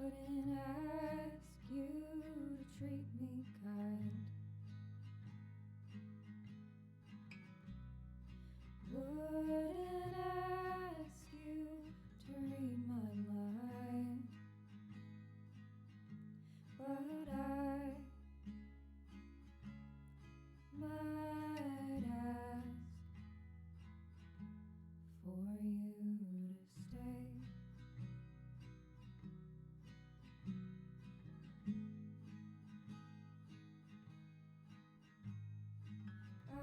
wouldn't ask you to treat me kind. Wouldn't ask you to read my mind. But I might ask for you to stay. I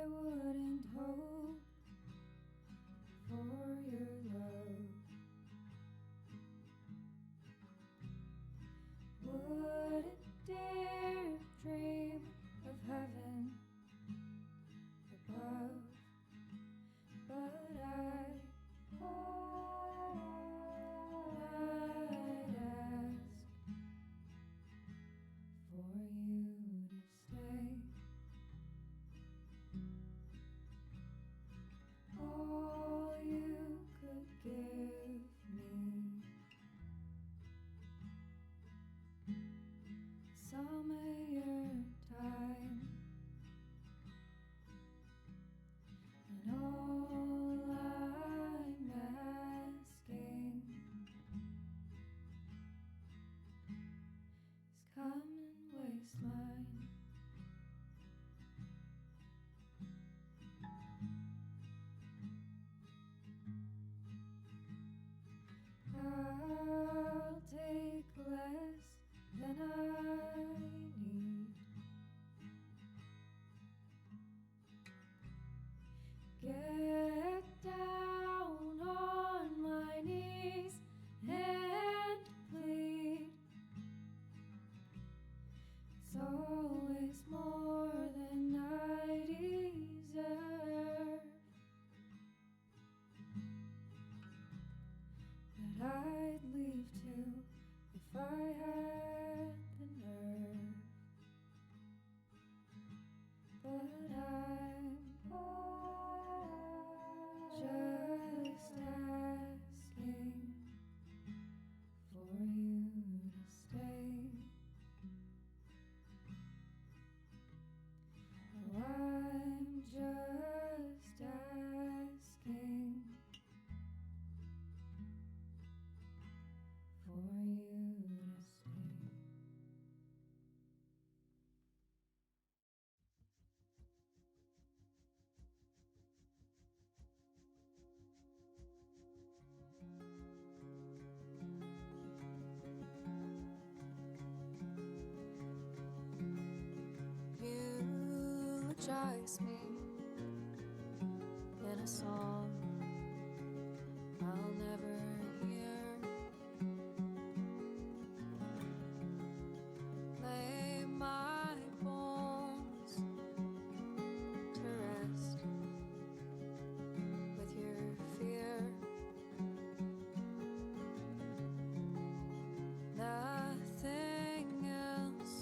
wouldn't hope for your love. Wouldn't dare dream of heaven above. But I might ask for you to stay. All you could give me, some of your time, and all I'm asking is come and waste mine. I'll take less than I need. Get down on my knees and plead. It's always more than I deserve that I'd leave to if I had the nerve. But I'm just asking for you to stay. Oh, I'm just asking for you to stay. Eulogize me in a song I'll never hear. Lay my bones to rest with your fear. Nothing else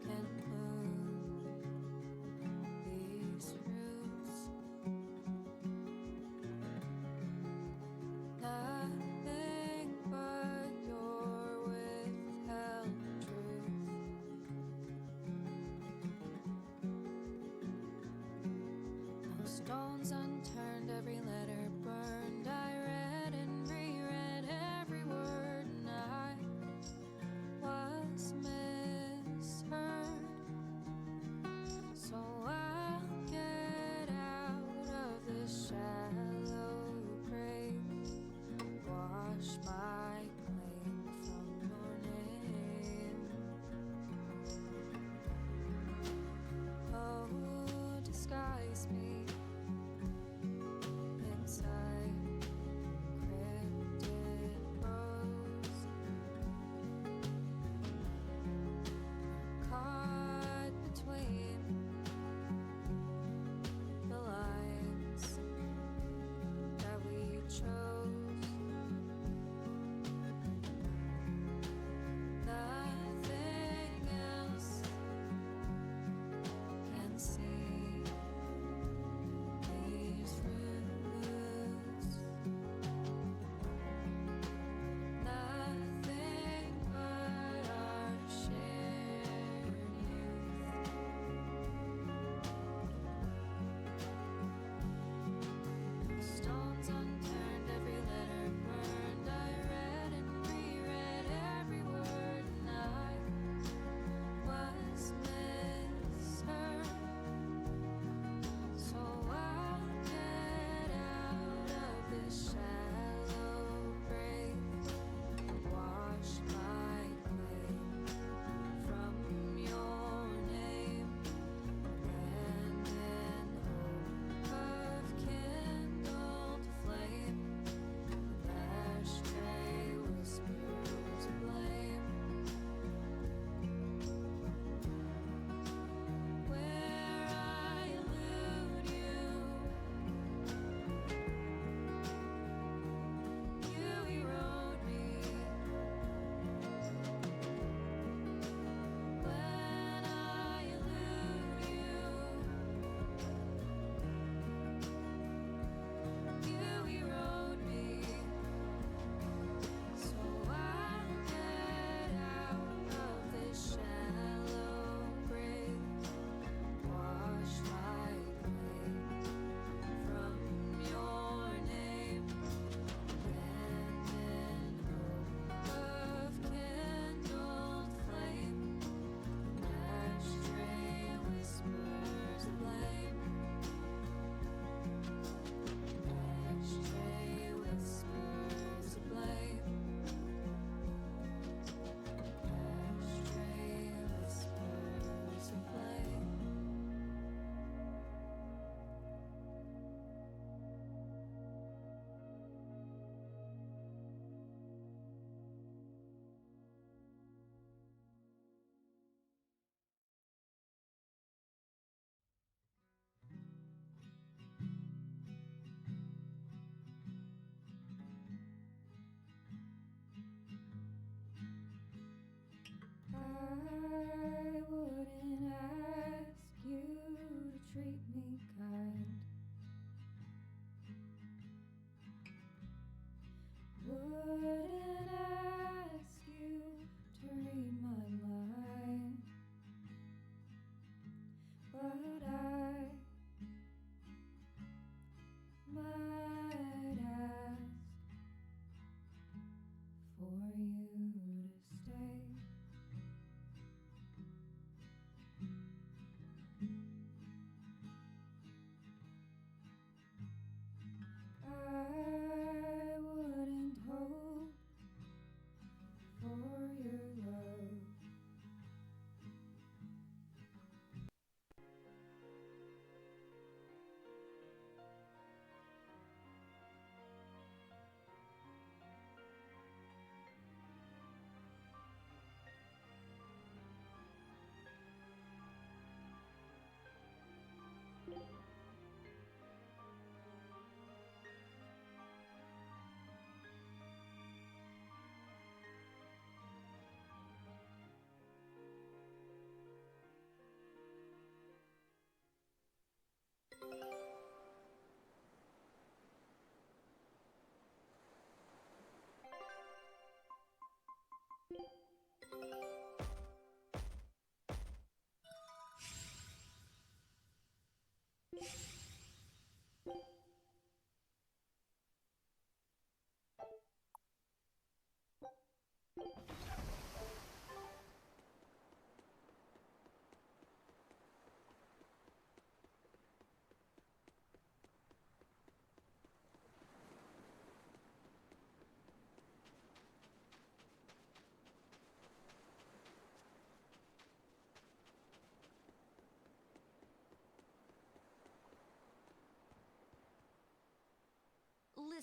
can move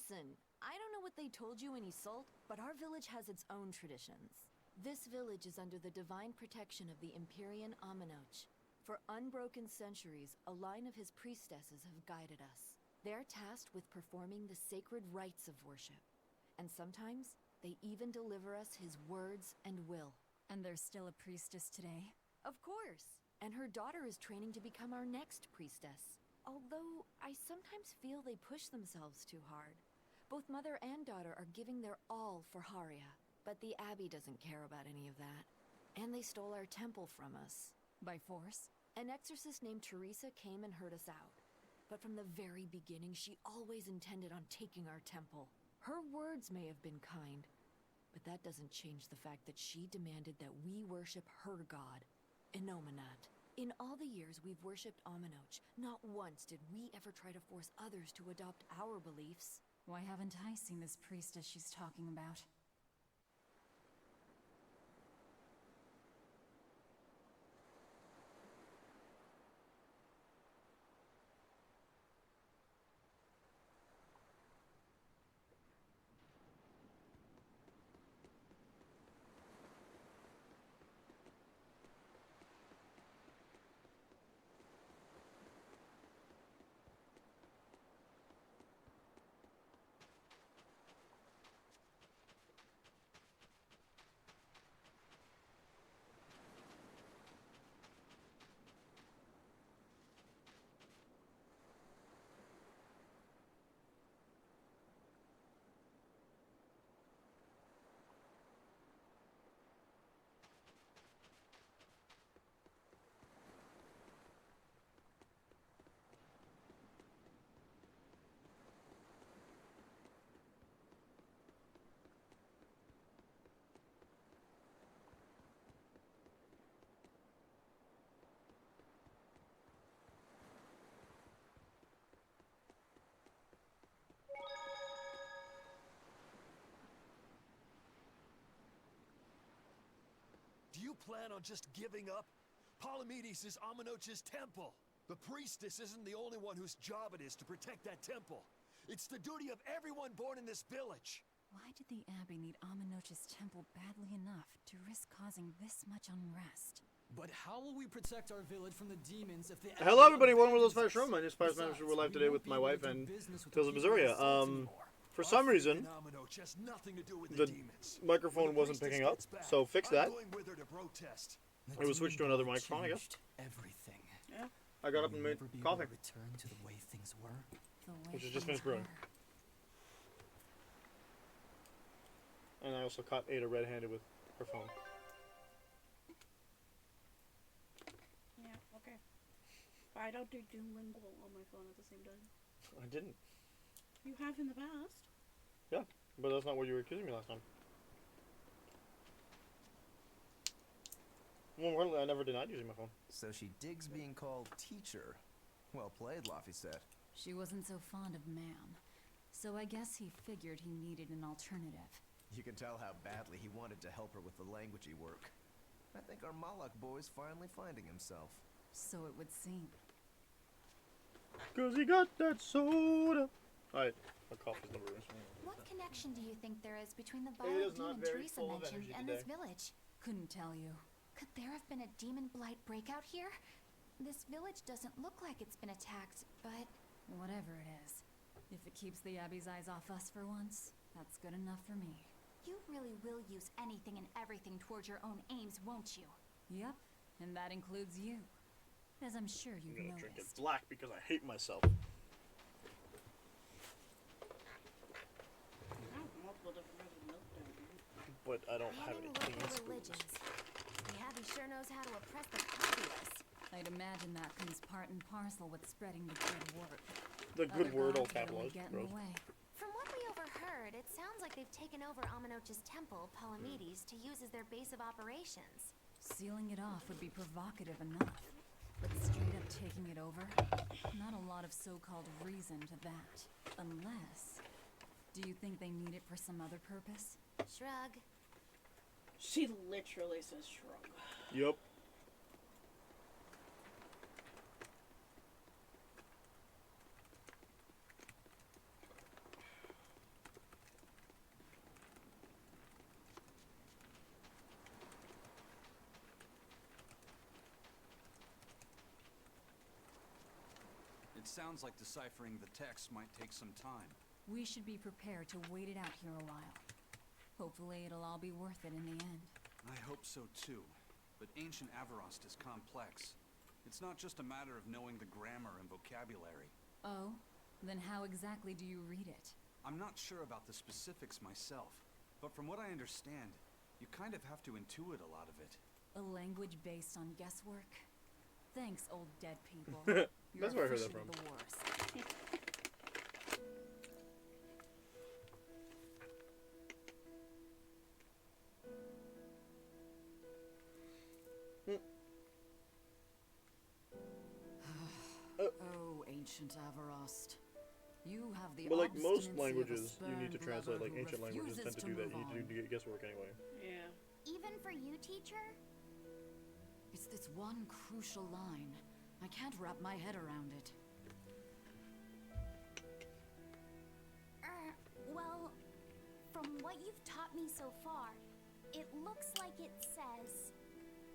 Listen, I don't know what they told you in Isolt, but our village has its own traditions. This village is under the divine protection of the Empyrean Aminoch. For unbroken centuries, a line of his priestesses have guided us. They're tasked with performing the sacred rites of worship. And sometimes, they even deliver us his words and will. And there's still a priestess today? Of course! And her daughter is training to become our next priestess. Although, I sometimes feel they push themselves too hard. Both mother and daughter are giving their all for Haria, but the Abbey doesn't care about any of that. And they stole our temple from us. By force? An exorcist named Teresa came and heard us out. But from the very beginning, she always intended on taking our temple. Her words may have been kind, but that doesn't change the fact that she demanded that we worship her god, Enomanat. In all the years we've worshipped Aminoch, not once did we ever try to force others to adopt our beliefs. Why haven't I seen this priestess she's talking about? Do you plan on just giving up? Palamedes is Aminoch's temple. The priestess isn't the only one whose job it is to protect that temple. It's the duty of everyone born in this village. Why did the Abbey need Aminoch's temple badly enough to risk causing this much unrest? But how will we protect our village from the demons if the Hello everybody, welcome to Those Fire Show. My name is Spice Manager for Life today with my wife and Tales of Missouri. For some reason, the microphone wasn't picking up, so fix that. It was switched to another microphone, I guess. Everything. Yeah. I got up and made coffee, Return to the way things were. which is just finished brewing. And I also caught Ada red-handed with her phone. Yeah, okay. I don't do Duolingo on my phone at the same time. I didn't. You have in the past. Yeah, but that's not what you were accusing me last time. More importantly, I never denied using my phone. So she digs being called teacher. Well played, Laphicet. She wasn't so fond of ma'am, so I guess he figured he needed an alternative. You can tell how badly he wanted to help her with the languagey work. I think our Malak boy's finally finding himself. So it would seem. 'Cause he got that soda. Alright, my coffee's number is. What connection do you think there is between the It violet is not demon very Teresa full of mentioned energy and today. this village? Couldn't tell you. Could there have been a demon blight breakout here? This village doesn't look like it's been attacked, but... Whatever it is. If it keeps the Abbey's eyes off us for once, that's good enough for me. You really will use anything and everything towards your own aims, won't you? Yep, and that includes you. As I'm sure I'm you've gonna drink it noticed. black because I hate myself. I have multiple different kinds of milk down here. but I don't have Banning any local clean religions. screws. The Abbey sure knows how to oppress the populace. I'd imagine that comes part and parcel with spreading the good word. The good Other word all gods that only capitalized. get in Gross. the way. From what we overheard, it sounds like they've taken over Amenoch's temple, Palamedes, to use as their base of operations. Sealing it off would be provocative enough. But straight up taking it over? Not a lot of so-called reason to that. Unless... Do you think they need it for some other purpose? Shrug. She literally says shrug. Yup. It sounds like deciphering the text might take some time. We should be prepared to wait it out here a while. Hopefully it'll all be worth it in the end. I hope so too. But ancient Avarost is complex. It's not just a matter of knowing the grammar and vocabulary. Oh? Then how exactly do you read it? I'm not sure about the specifics myself, but from what I understand, you kind of have to intuit a lot of it. A language based on guesswork? Thanks, old dead people. That's where I heard that from. The worst. Oh, ancient Avarost. You have the But like most obstinacy of a languages, you need to spurned translate. lover Like who ancient languages tend to refuses do that. move You need to get guesswork anyway. Yeah. Even for you, teacher? It's this one crucial line. I can't wrap my head around it. Well, from what you've taught me so far, it looks like it says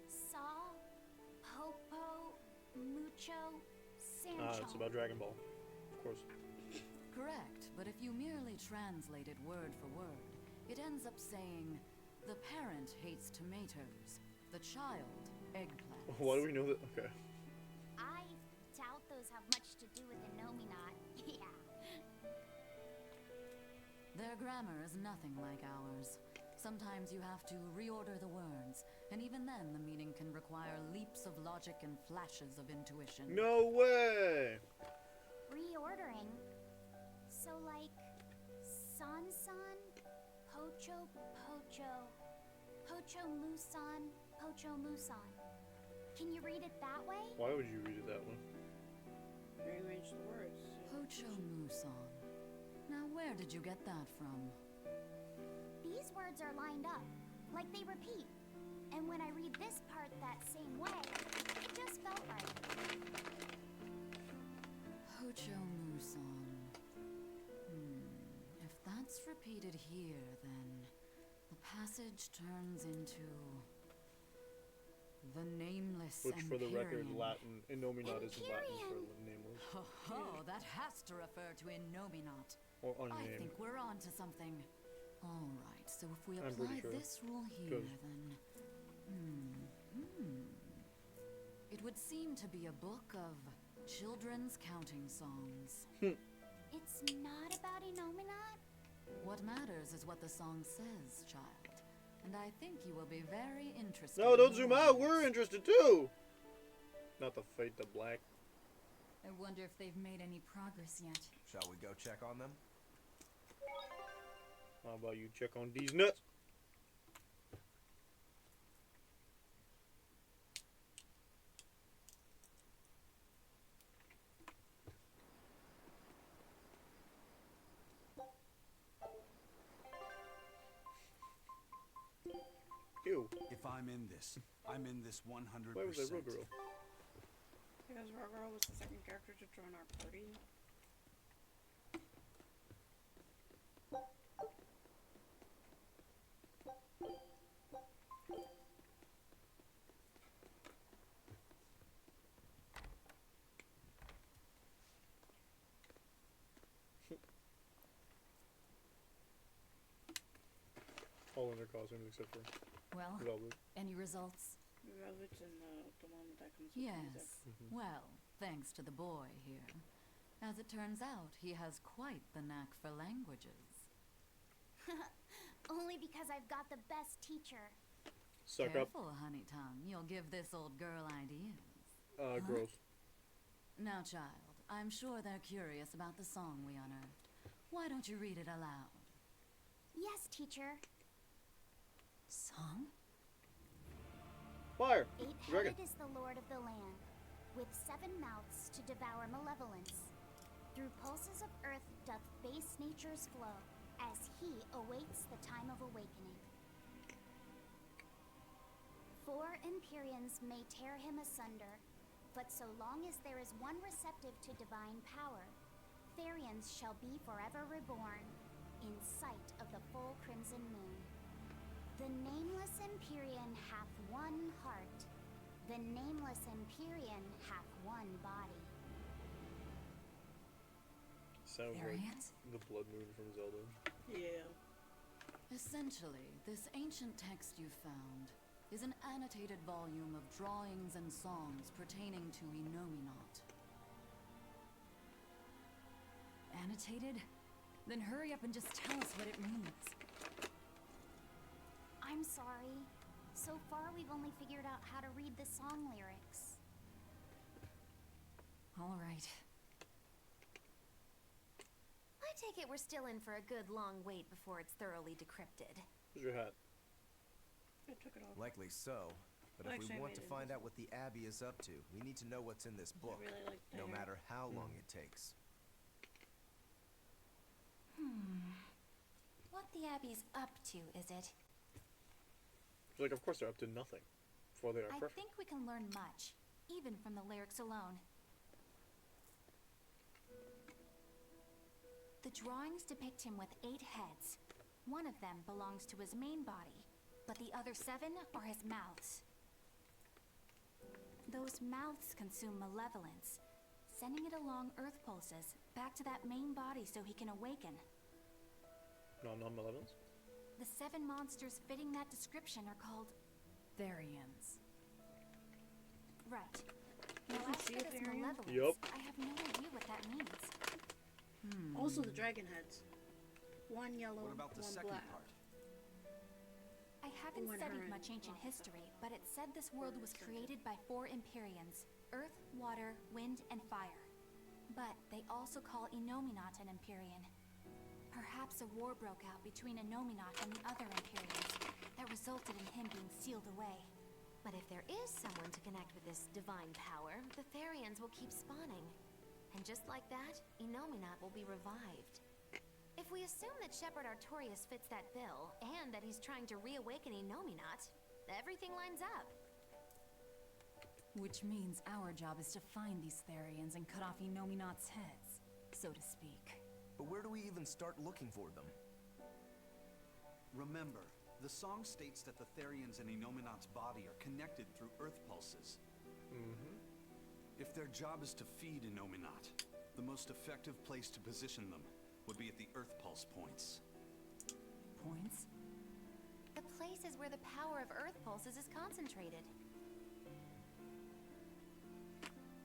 Saw, Popo, Mucho, Sancho. It's about Dragon Ball, of course. Correct, but if you merely translate it word for word, it ends up saying, the parent hates tomatoes, the child eggplants. Why do we know that? Okay. I doubt those have much to do with the Nominat. Yeah. Their grammar is nothing like ours. Sometimes you have to reorder the words, and even then the meaning can require leaps of logic and flashes of intuition. No way! Reordering. So like San, Pocho, Pocho Musan. Can you read it that way? Why would you read it that way? Rearrange the words. Pocho Musan. Now where did you get that from? These words are lined up, like they repeat. And when I read this part that same way, it just felt right. Pocho Musan. If that's repeated here, then the passage turns into the nameless Which, for the record, Empyrean. Latin. Innominat is in Latin for nameless. Oh, that has to refer to Innominat. Or I unnamed. think we're on to something. All right, so if we I'm pretty apply sure. this rule here, 'Cause- then... It would seem to be a book of children's counting songs. It's not about Innominat? What matters is what the song says, child. And I think you will be very interested. No, in don't the zoom out. words. We're interested too. Not the fight the black. I wonder if they've made any progress yet. Shall we go check on them? How about you check on these nuts? Ew. If I'm in this 100%. Why was that real girl? Because Rogaro was the second character to join our party. All in their costumes except for Well, Velvet. any results? Velvet's in the one that comes with music. Yes. Well, thanks to the boy here. As it turns out, he has quite the knack for languages. Only because I've got the best teacher. Suck Careful, honey tongue. You'll give this old girl ideas. up. Gross. Now, child, I'm sure they're curious about the song we unearthed. Why don't you read it aloud? Yes, teacher. Song? Fire. Eight-headed is the lord of the land, with 7 mouths to devour malevolence. Through pulses of earth doth base nature's flow, as he awaits the time of awakening. 4 Empyreans may tear him asunder, but so long as there is one receptive to divine power, Therians shall be forever reborn, in sight of the full crimson moon. The nameless Empyrean hath one heart, the nameless Empyrean hath one body. Sounds Therians? like the Blood Moon from Zelda. Yeah. Essentially, this ancient text you found is an annotated volume of drawings and songs pertaining to Enominat. Annotated? Then hurry up and just tell us what it means. I'm sorry. So far we've only figured out how to read the song lyrics. All right. I take it we're still in for a good long wait before it's thoroughly decrypted. Where's your hat? I took it off. Likely so. But if we Actually, I want to made it find this out what the Abbey is up to, we need to know what's in this book, really like the no hair. matter how long it takes. What the Abbey's up to, is it? Like, of course they're up to nothing. Before they are I perfect. think we can learn much, even from the lyrics alone. The drawings depict him with 8 heads. One of them belongs to his main body, but the other 7 are his mouths. Those mouths consume malevolence, sending it along earth pulses back to that main body so he can awaken. Non-malevolence? The 7 monsters fitting that description are called... Therians. Right. Now Doesn't as she for a this Therian? malevolence, Yup. I have no idea what that means. Also the dragon heads. One yellow, What about the one second black. part? I haven't When studied her much and ancient Blanca history, but it said this world was Or created by 4 Empyreans: Earth, Water, Wind, and Fire. But they also call Enominat an Empyrean. Perhaps a war broke out between Enominat and the other Empyreans that resulted in him being sealed away. But if there is someone to connect with this divine power, the Therians will keep spawning. And just like that, Enominat will be revived. If we assume that Shepherd Artorius fits that bill, and that he's trying to reawaken Enominat, everything lines up. Which means our job is to find these Therians and cut off Enominat's heads, so to speak. But where do we even start looking for them? Remember, the song states that the Therians in Enominat's body are connected through earth pulses. If their job is to feed Enominat, the most effective place to position them would be at the earth pulse points. Points? The places where the power of earth pulses is concentrated.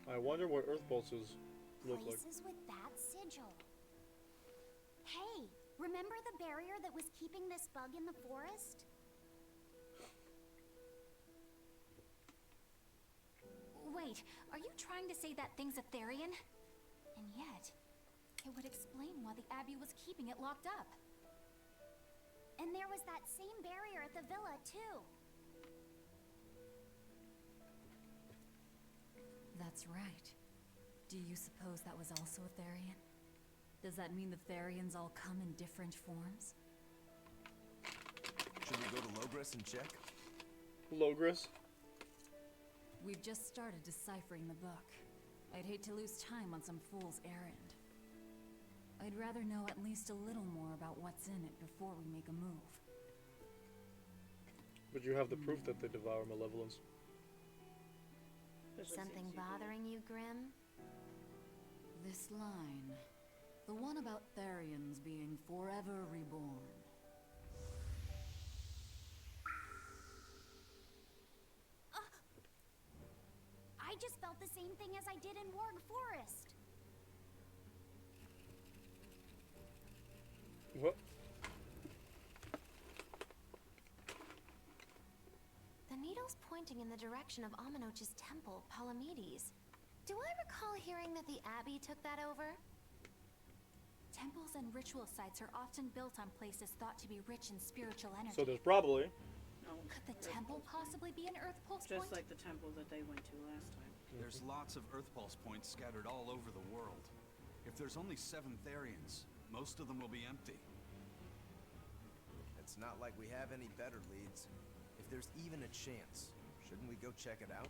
I wonder what Earth Pulses look like. Places with that sigil. Hey, remember the barrier that was keeping this bug in the forest? Wait, are you trying to say that thing's a Therian? And yet, it would explain why the Abbey was keeping it locked up. And there was that same barrier at the villa, too. That's right. Do you suppose that was also a Therian? Does that mean the Therians all come in different forms? Should we go to Logres and check? Logres? We've just started deciphering the book. I'd hate to lose time on some fool's errand. I'd rather know at least a little more about what's in it before we make a move. But you have the proof that they devour malevolence. Something bothering you, Grim? This line. The one about Therians being forever reborn. I just felt the same thing as I did in Warg Forest. What? pointing in the direction of Amenoch's temple, Palamedes. Do I recall hearing that the Abbey took that over? Temples and ritual sites are often built on places thought to be rich in spiritual energy. So there's probably... No. Could the temple possibly be an Earth Pulse point? Just like the temple that they went to last time. There's lots of Earth Pulse points scattered all over the world. If there's only 7 Therians, most of them will be empty. It's not like we have any better leads. If there's even a chance, shouldn't we go check it out?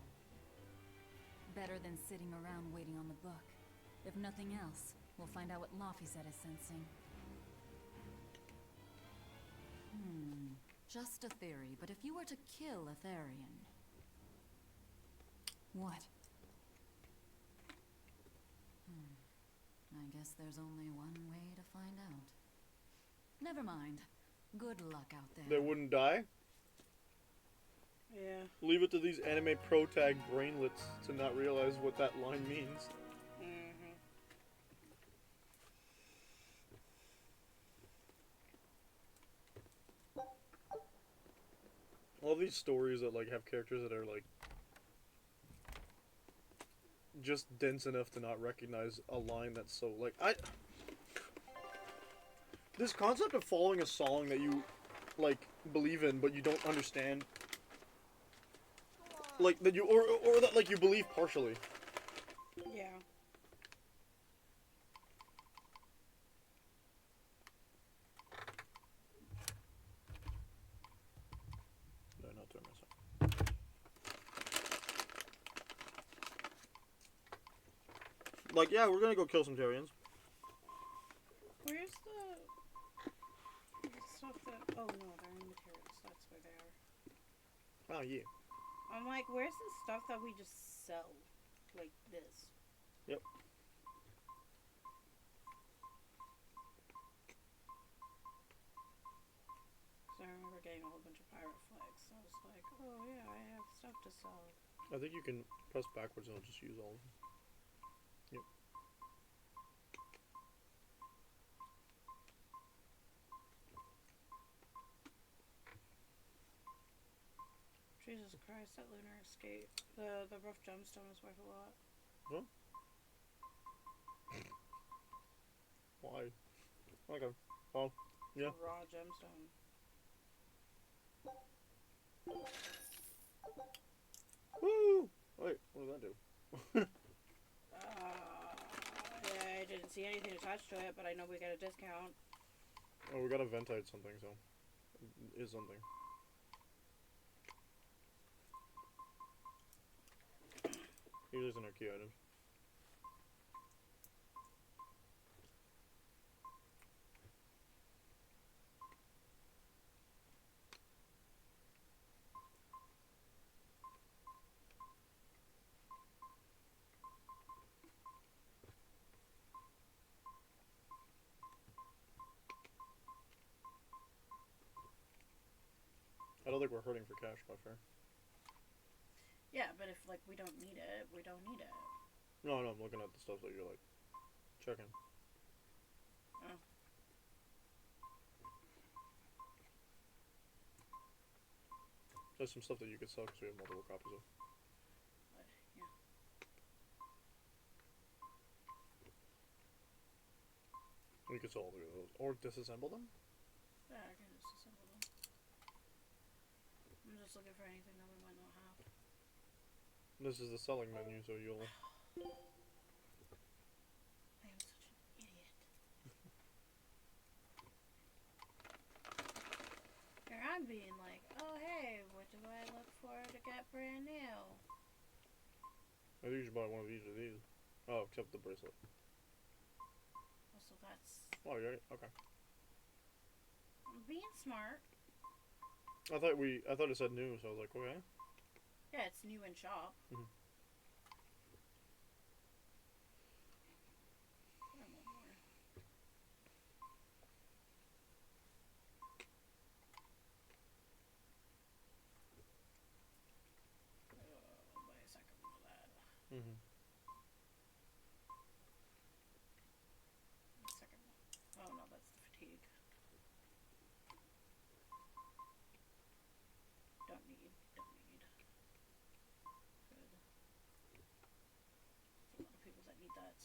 Better than sitting around waiting on the book. If nothing else, we'll find out what Laphicet is sensing. Just a theory, but if you were to kill a Therian... What? I guess there's only one way to find out. Never mind. Good luck out there. They wouldn't die? Yeah. Leave it to these anime pro-tag brainlets to not realize what that line means. All these stories that like have characters that are like just dense enough to not recognize a line that's so like this concept of following a song that you like believe in but you don't understand, like that you or that like you believe partially. Yeah. No, not turn myself. Like, yeah, we're gonna go kill some Therians. Where's the stuff that... Oh, no, they're in materials. That's where they are. Oh, yeah. I'm like, where's the stuff that we just sell? Like this. Yep. So I remember getting a whole bunch of pirate flags. So I was like, oh yeah, I have stuff to sell. I think you can press backwards and it'll just use all of them. Yep. Jesus Christ, that lunar escape. The rough gemstone is worth a lot. Huh? Why? Okay. Oh, yeah. A raw gemstone. Woo! Wait, what does that do? Yeah, I didn't see anything attached to it, but I know we get a discount. Oh, we got a Ventite something, so... Is something. Usually it's in our key items. I don't think we're hurting for cash, quite fair. Yeah, but if, like, we don't need it, we don't need it. No, I'm looking at the stuff that you're, like, checking. Oh. There's some stuff that you could sell because we have multiple copies of. Yeah. We could sell all three of those. Or disassemble them? Yeah, I can just assemble them. I'm just looking for anything that we might not have. This is the selling menu, so you'll... I am such an idiot. Here I'm being like, oh hey, what do I look for to get brand new? I think you should buy one of each of these. Oh, except the bracelet. Also, that's... Oh, yeah, okay. I'm being smart. I thought it said new, so I was like, okay. Yeah, it's new in shop. Mm-hmm. I want more. I'll buy a second one of that. Mm-hmm. Second one. Oh no, that's the fatigue. Don't need.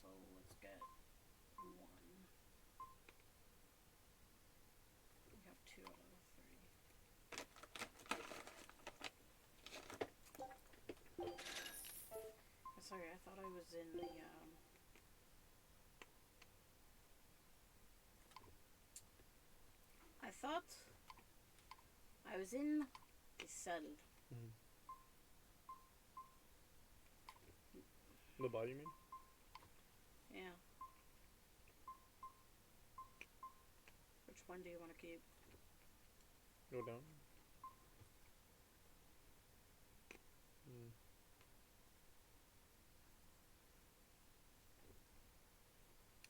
so let's get one. We have 2 out of the 3. Sorry, I thought I was in the, I thought I was in the cell. Mm-hmm. The body, you mean? Yeah. Which one do you want to keep? Go down. Mm.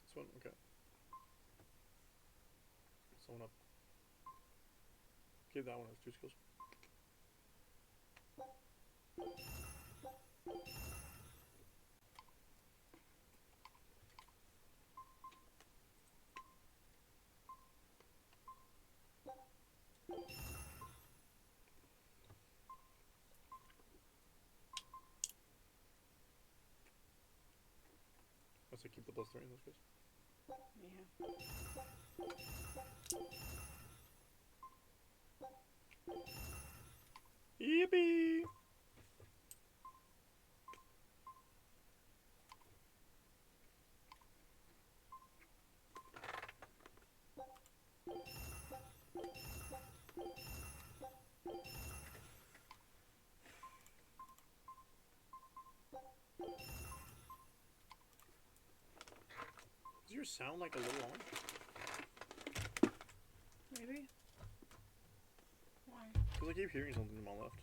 This one? Okay. Someone up. Keep that one as 2 skills. I say keep the +3 in this case. Yeah. Yippee! Does your sound like a little on? Maybe. Why? Because I keep hearing something to my left.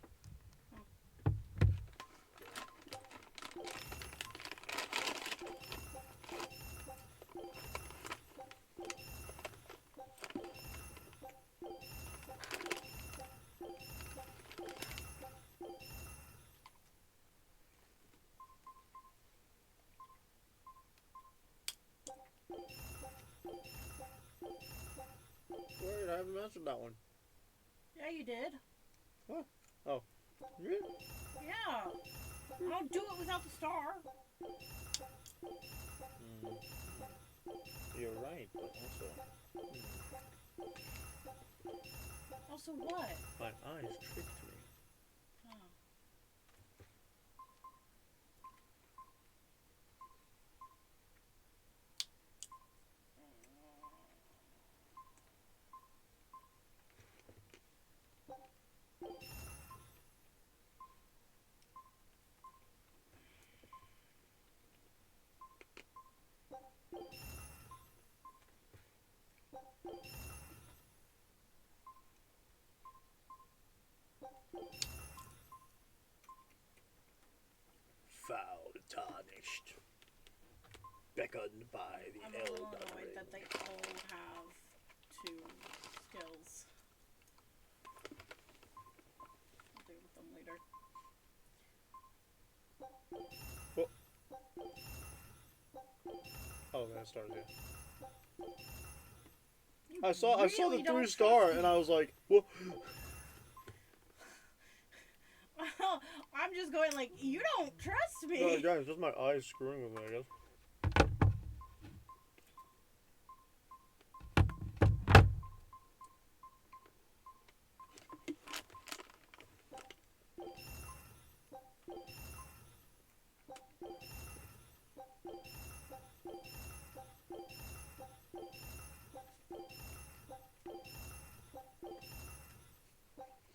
Wait, I haven't mentioned that one. Yeah, you did. What? Oh. Really? Yeah. I don't do it without the star. You're right, but also... Also what? My eyes tricked me. Oh. Foul tarnished. Beckoned by the I'm a little annoyed ring. that they all have 2 skills. I'll deal with them later. Oh, that stars, yeah. You I saw the really 3-star and I was like, what? I'm just going like, you don't trust me. No, guys, just my eyes screwing with me, I guess.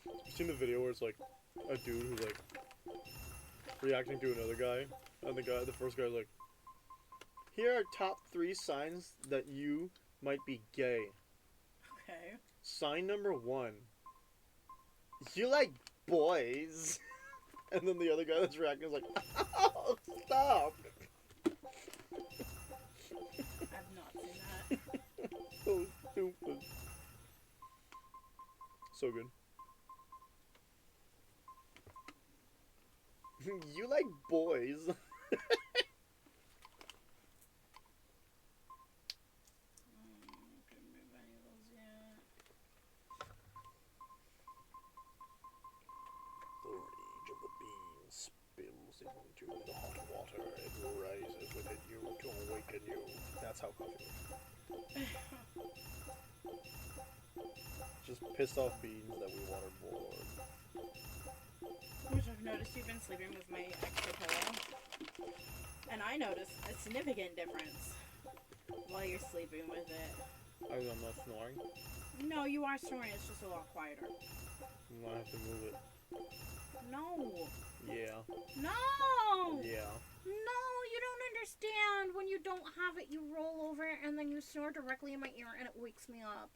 You seen the video where it's like a dude who's like reacting to another guy, and the first guy's like, "Here are top 3 signs that you might be gay." Okay. Sign number 1, you like boys. And then the other guy that's reacting is like, "Oh, stop!" I've not seen that. So stupid. So good. You like boys. Couldn't move any of those yet. The rage of the beam spills into the hot water. It rises within you to awaken you. That's how coffee works. Just pissed off beans that we waterboard. Which I've noticed you've been sleeping with my extra pillow. And I noticed a significant difference while you're sleeping with it. I'm not snoring. No, you are snoring, it's just a lot quieter. I have to move it. No. Yeah. No! Yeah. No, you don't understand. When you don't have it, you roll over and then you snore directly in my ear and it wakes me up.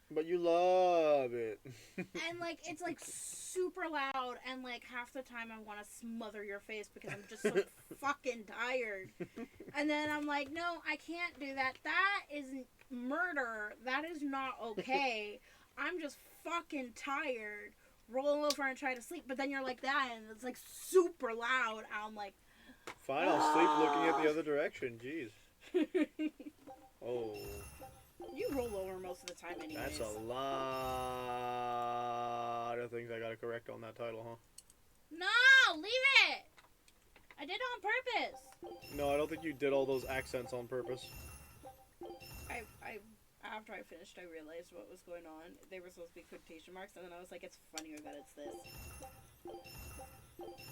But you love it. And, like, it's, like, super loud, and, like, half the time I want to smother your face because I'm just so fucking tired. And then I'm like, no, I can't do that. That isn't murder. That is not okay. I'm just fucking tired. Roll over and try to sleep, but then you're like that, and it's, like, super loud. I'm like... Fine, I'll sleep looking at the other direction. Jeez. Oh. You roll over most of the time anyways. That's a lot of things I gotta correct on that title, huh? No! Leave it! I did it on purpose. No, I don't think you did all those accents on purpose. After I finished, I realized what was going on. They were supposed to be quotation marks, and then I was like, it's funnier that it's this.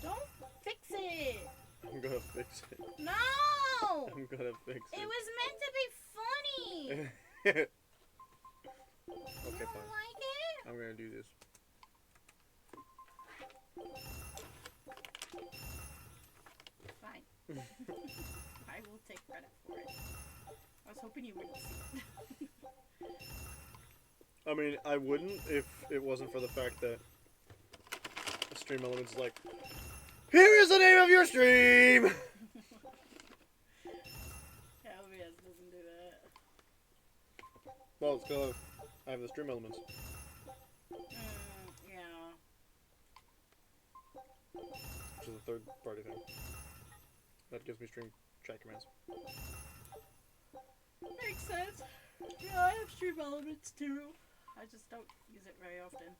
Don't fix it! I'm gonna fix it. No! I'm gonna fix it. It was meant to be funny! Okay, You fine. don't like it? I'm gonna do this. Fine. I will take credit for it. I was hoping you wouldn't see it. I mean, I wouldn't if it wasn't for the fact that Stream Elements is like, here is the name of your stream! LBS doesn't do that. Well, it's because I have the Stream Elements. Yeah. Which is a third party thing. That gives me stream chat commands. Makes sense. Yeah, I have Stream Elements too. I just don't use it very often.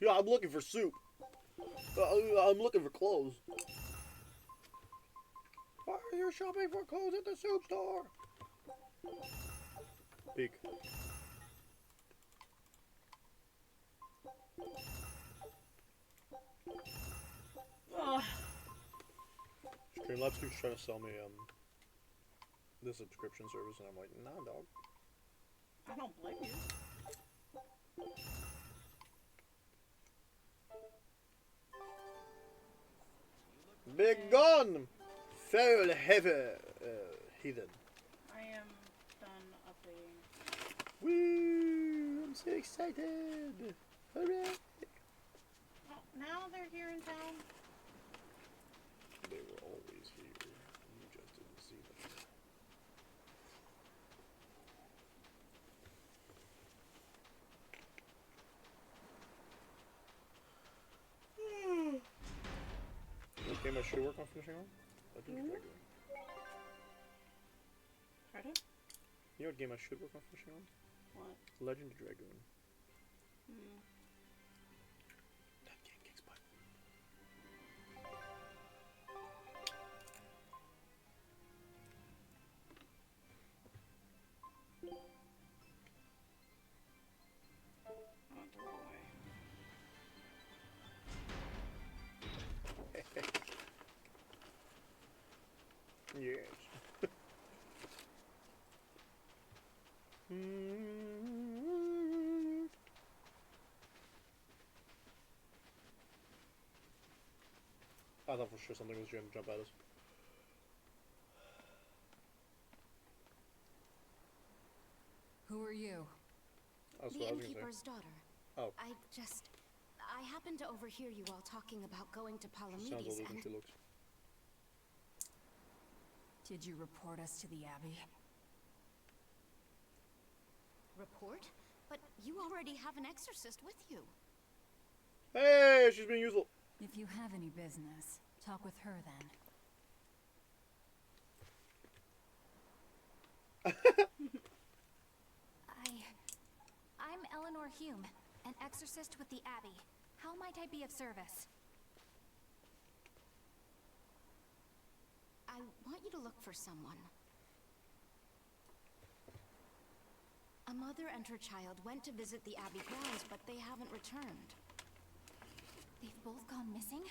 Yeah, I'm looking for soup. I'm looking for clothes. Why are you shopping for clothes at the soup store? Peek. Ugh. Streamlabs keeps trying to sell me the subscription service, and I'm like, nah, dog. I don't blame you. Big gun! Foul heavy heathen. I am done updating. Woo! I'm so excited! Hooray! Oh, now they're here in town. They were always here. You just didn't see them. What game I should work on finishing on? Legend of Dragoon. Pardon? You know what game I should work on finishing on? What? Legend of Dragoon. Hmm. That game kicks butt. Oh, throw it away. Yes. I thought for sure something was going to jump at us. Who are you? That's The what I was going to say. innkeeper's daughter. Oh. I happened to overhear you all talking about going to She sounds Palamedes older than and... she looks. Did you report us to the Abbey? Report? But you already have an exorcist with you. Hey, she's being useful. If you have any business, talk with her then. I'm Eleanor Hume, an exorcist with the Abbey. How might I be of service? I want you to look for someone. A mother and her child went to visit the Abbey grounds, but they haven't returned. They've both gone missing?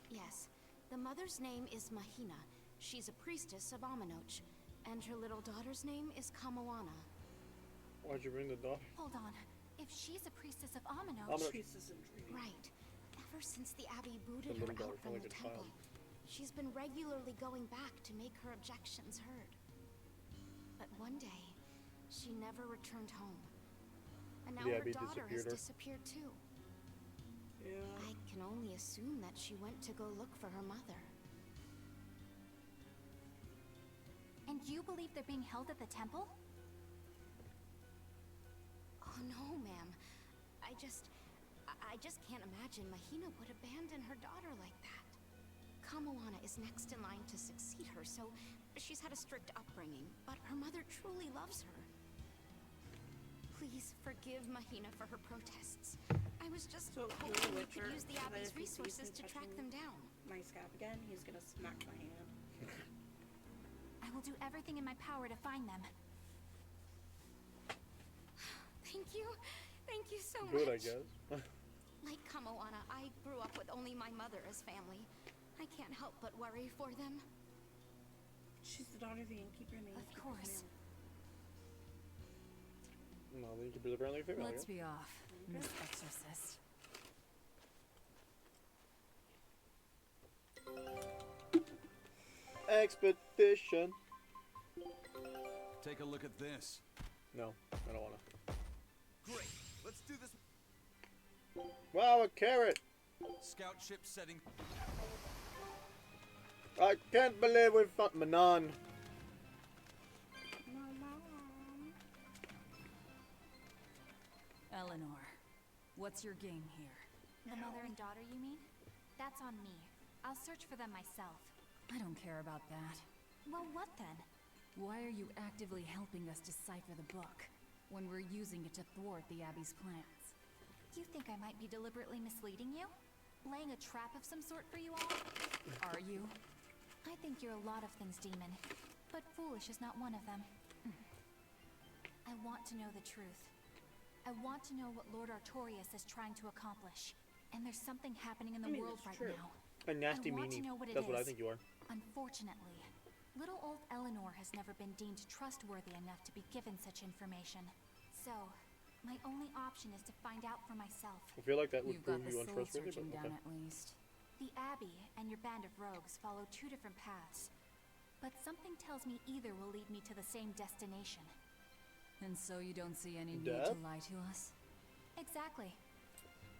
Yes. The mother's name is Mahina. She's a priestess of Aminoch. And her little daughter's name is Kamoana. Why'd you bring the daughter? Hold on. If she's a priestess of Aminoch... Right. Ever since the Abbey booted her out from the temple, she's been regularly going back to make her objections heard. But one day, she never returned home. And now her daughter has disappeared too. Yeah. I can only assume that she went to go look for her mother. And you believe they're being held at the temple? Oh no, ma'am. I just can't imagine Mahina would abandon her daughter like that. Kamoana is next in line to succeed her, so she's had a strict upbringing, but her mother truly loves her. Please forgive Mahina for her protests. I was just hoping we could use the Abbey's resources to track them down. My scalp again, he's gonna smack my hand. I will do everything in my power to find them. Thank you. Thank you so much. Good, I guess. Like Kamoana, I grew up with only my mother as family. I can't help but worry for them. She's the daughter of the innkeeper. Of course. No, the innkeeper's apparently female. Let's be off, Miss Exorcist. Expedition. Take a look at this. No, I don't wanna. Great. Let's do this. Wow, a carrot! Scout ship setting. I can't believe we found Manon. My mom. Eleanor, what's your game here? The mother and daughter, you mean? That's on me. I'll search for them myself. I don't care about that. Well, what then? Why are you actively helping us decipher the book when we're using it to thwart the Abbey's plans? You think I might be deliberately misleading you? Laying a trap of some sort for you all? Are you? I think you're a lot of things, Demon. But foolish is not one of them. I want to know the truth. I want to know what Lord Artorias is trying to accomplish. And there's something happening in the world right now. A nasty I want meanie. to know what it That's what I is. think you are. Unfortunately, little old Eleanor has never been deemed trustworthy enough to be given such information. So, my only option is to find out for myself. I feel like that would You've got prove the you soul untrustworthy, searching but down okay. at least. The Abbey and your band of rogues follow two different paths. But something tells me either will lead me to the same destination. And so you don't see any need Death? to lie to us? Exactly.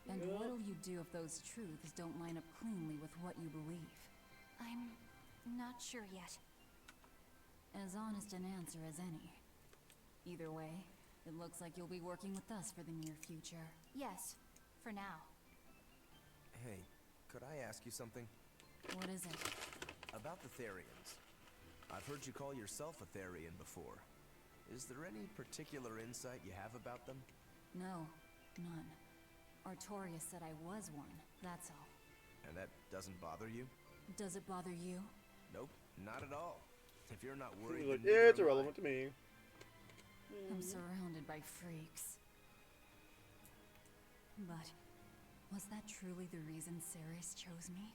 And Yeah. what'll you do if those truths don't line up cleanly with what you believe? I'm not sure yet. As honest an answer as any. Either way, it looks like you'll be working with us for the near future. Yes, for now. Hey, could I ask you something? What is it? About the Therians. I've heard you call yourself a Therian before. Is there any particular insight you have about them? No, none. Artorias said I was one, that's all. And that doesn't bother you? Does it bother you? Nope, not at all. If you're not worried, He's like, then yeah, neither it's am I. irrelevant to me. I'm surrounded by freaks. But was that truly the reason Ceres chose me?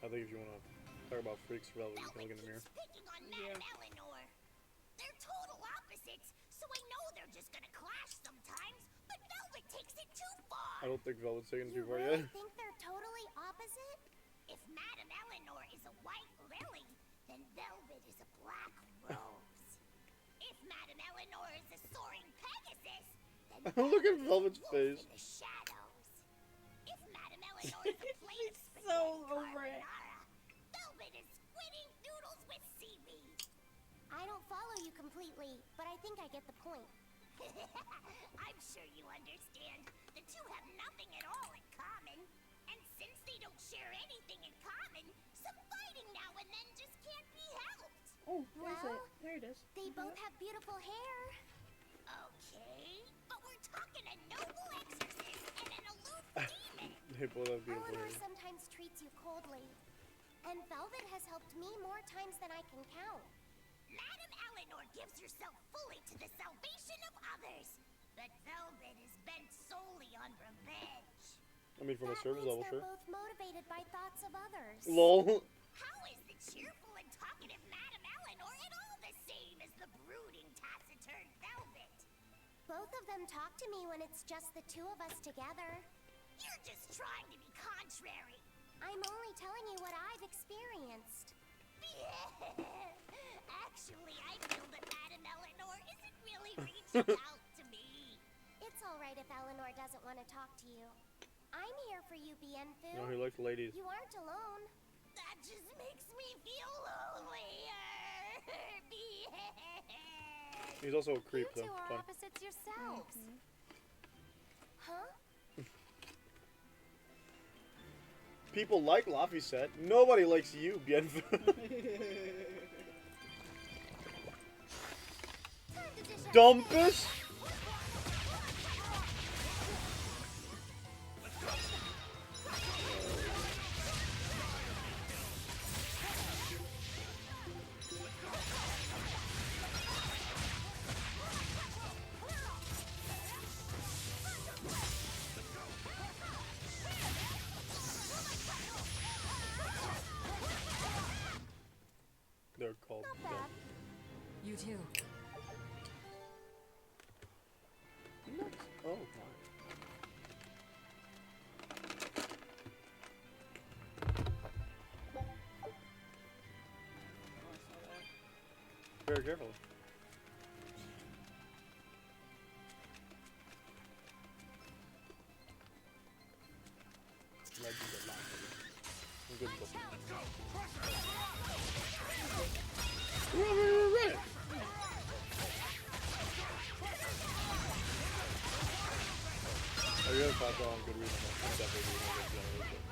I think if you want to talk about freaks for Velvet, you can look in the mirror. Picking on Madame Eleanor. They're total opposites, so I know they're just gonna clash sometimes. But Velvet takes it too far. I don't think Velvet's taken it You too far really yet. think they're totally opposite? If Madame Eleanor is a white lily, then Velvet is a black rose. If Madame Eleanor is a soaring Pegasus, then Look at Velvet's Velvet is wolf face. in the shadows. If Madame Eleanor is a plate of so spaghetti over it. carbonara, Velvet is squid noodles with seaweed. I follow you completely, but I think I get the point. I'm sure you understand. The two have nothing at all in common. And since they don't share anything in common, some fighting now and then just can't be helped. Oh, well, there it is. They both have beautiful hair. Okay, but we're talking a noble exorcist and an aloof demon. They both have beautiful Eleanor hair. sometimes treats you coldly. And Velvet has helped me more times than I can count. Madame Eleanor gives herself fully to the salvation of others. But Velvet is bent solely on revenge. I mean, from a service level, sure. They're both motivated by thoughts of others. Lol. How is the cheerful and talkative Madame Eleanor at all the same as the brooding, taciturn Velvet? Both of them talk to me when it's just the two of us together. You're just trying to be contrary. I'm only telling you what I've experienced. Actually, I feel that Madame Eleanor isn't really reaching out to me. It's alright if Eleanor doesn't want to talk to you. I'm here for you, Bienfu. No, he likes ladies. You aren't alone. That just makes me feel lonelier. He's also a creep, You though. two are Fun. opposites yourselves. Huh? People like Laphicet. Nobody likes you, Bienfu. Dumpus? They're called. You too. Oh, very careful. Legend of Life. Good book. Right. I really thought that on good reason. I'm definitely doing a good generation.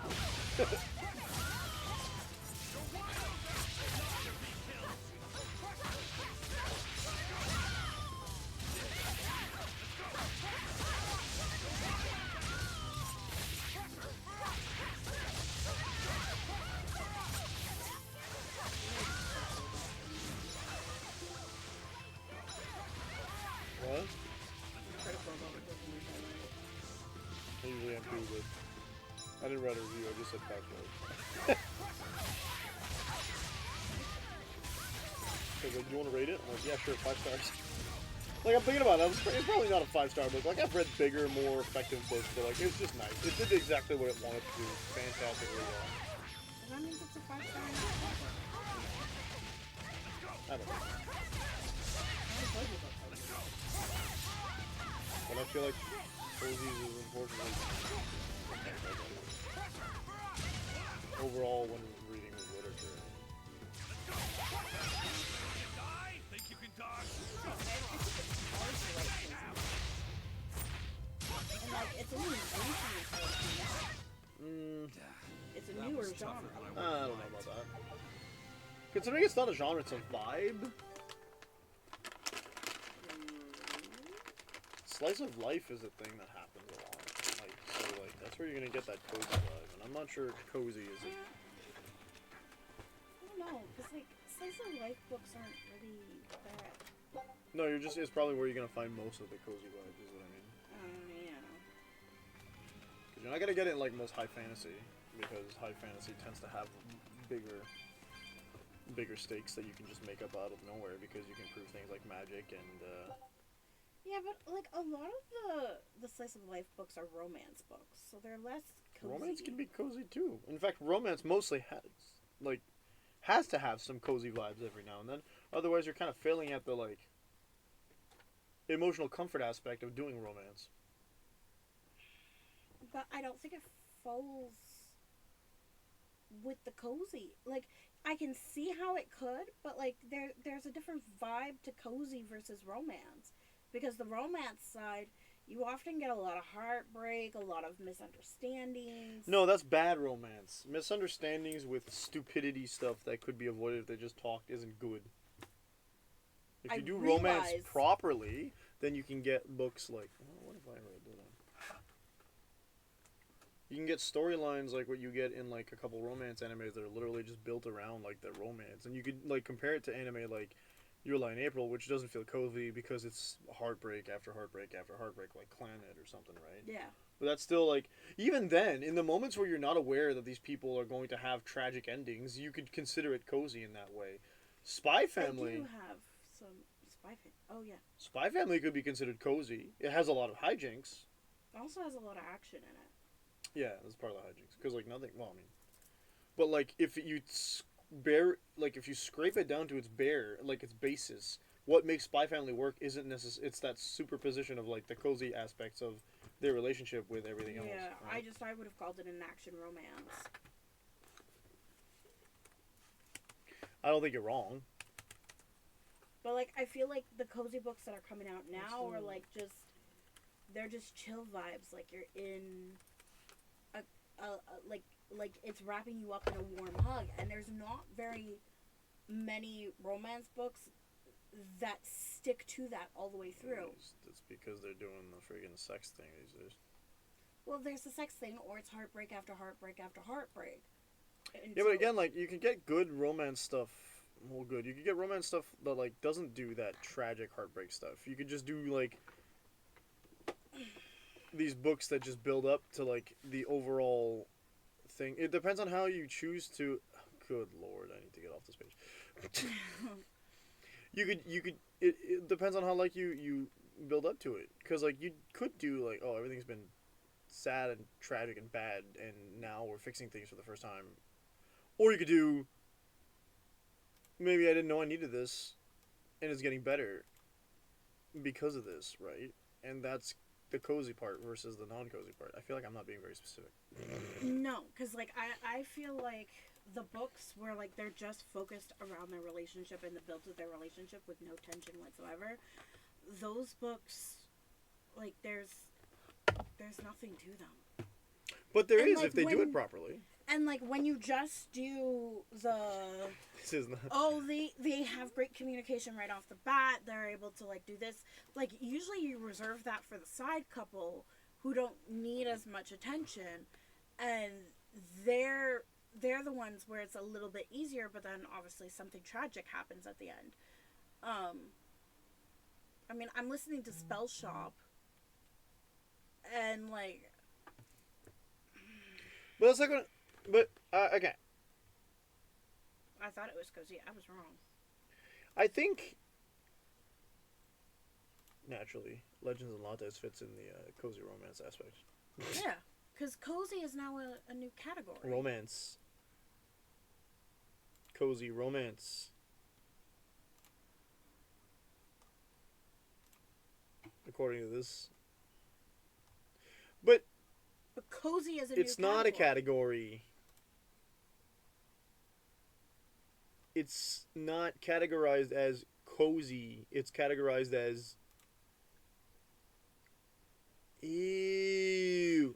What? I usually am too, but I didn't write a review, I just said 5 stars. Like, do you want to rate it? I'm like, yeah, sure, 5 stars. Like, I'm thinking about it, it's probably not a 5-star book. Like, I've read bigger, more effective books, but like, it's just nice. It did exactly what it wanted to do, fantastically well. That means it's a 5-star. I don't know. But I feel like cozies is important. Overall, when reading literature. Think you can dodge? And like, it's only it's a newer genre. I don't know about that. Considering it's not a genre, it's a vibe. Slice of life is a thing that happens a lot. Like, so like that's where you're gonna get that cozy vibe, and I'm not sure cozy is it. I don't know, cause like slice of life books aren't really that. No, you're just it's probably where you're gonna find most of the cozy vibes, is what I mean. Yeah. Because you're not gonna get it in like most high fantasy, because high fantasy tends to have bigger stakes that you can just make up out of nowhere because you can prove things like magic and. Yeah, but like a lot of the slice of life books are romance books, so they're less cozy. Romance can be cozy too. In fact, romance mostly has to have some cozy vibes every now and then. Otherwise, you're kind of failing at the like emotional comfort aspect of doing romance. But I don't think it falls with the cozy. Like, I can see how it could, but like there's a different vibe to cozy versus romance, because the romance side, you often get a lot of heartbreak, a lot of misunderstandings. No, that's bad romance. Misunderstandings with stupidity stuff that could be avoided if they just talked isn't good. If you do romance properly, then you can get books like... Oh, what have I read? You can get storylines like what you get in like a couple romance animes that are literally just built around like the romance. And you could like compare it to anime like Your Lie in April, which doesn't feel cozy because it's heartbreak after heartbreak after heartbreak, like Clannad or something, right? Yeah. But that's still like, even then, in the moments where you're not aware that these people are going to have tragic endings, you could consider it cozy in that way. Spy Family... They do have some Spy Family. Oh, yeah. Spy Family could be considered cozy. It has a lot of hijinks. It also has a lot of action in it. Yeah, that's part of the hijinks. Because, like, nothing... Well, I mean... But, like, if you if you scrape it down to its bare, like, its basis, what makes Spy Family work isn't necessarily... It's that superposition of, like, the cozy aspects of their relationship with everything else. Yeah, right? I would have called it an action romance. I don't think you're wrong. But, like, I feel like the cozy books that are coming out now are, like, just... They're just chill vibes. Like, you're in... like it's wrapping you up in a warm hug, and there's not very many romance books that stick to that all the way through. It's because they're doing the friggin' sex thing these days. Well, there's the sex thing, or it's heartbreak after heartbreak after heartbreak. Yeah, but again, like, you can get good romance stuff. Well, good. You can get romance stuff that, like, doesn't do that tragic heartbreak stuff. You could just do, like, these books that just build up to, like, the overall thing. It depends on how you choose to... Good lord, I need to get off this page. It depends on how, like, you build up to it. Because, like, you could do, like, oh, everything's been sad and tragic and bad, and now we're fixing things for the first time. Or you could do, maybe I didn't know I needed this, and it's getting better because of this, right? And that's the cozy part versus the non-cozy part. I feel like I'm not being very specific. No, because, like, I feel like the books where, like, they're just focused around their relationship and the build of their relationship with no tension whatsoever, those books, like, there's nothing to them. But there is, like, if they do it properly. And, like, when you just do the... This is not... Oh, they have great communication right off the bat. They're able to, like, do this. Like, usually you reserve that for the side couple who don't need as much attention. And they're the ones where it's a little bit easier, but then obviously something tragic happens at the end. I mean, I'm listening to Spell Shop. And, like... But it's like... But, okay. I thought it was cozy. I was wrong. I think, naturally, Legends and Lattes fits in the cozy romance aspect. Yeah, because cozy is now a new category. Romance. Cozy romance. According to this. But cozy is a new category. It's not a category. It's not categorized as cozy. It's categorized as... Ew.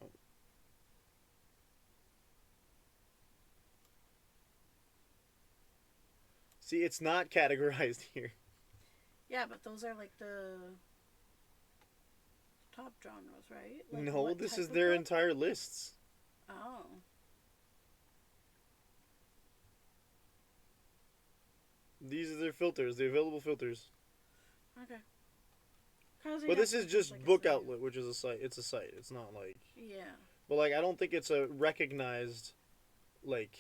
Oh. See, it's not categorized here. Yeah, but those are like the top genres, right? Like, no, this is their entire lists. Oh. These are their filters, the available filters. Okay. But this is just like Book Outlet, which is a site. It's a site. It's not like... Yeah. But, like, I don't think it's a recognized, like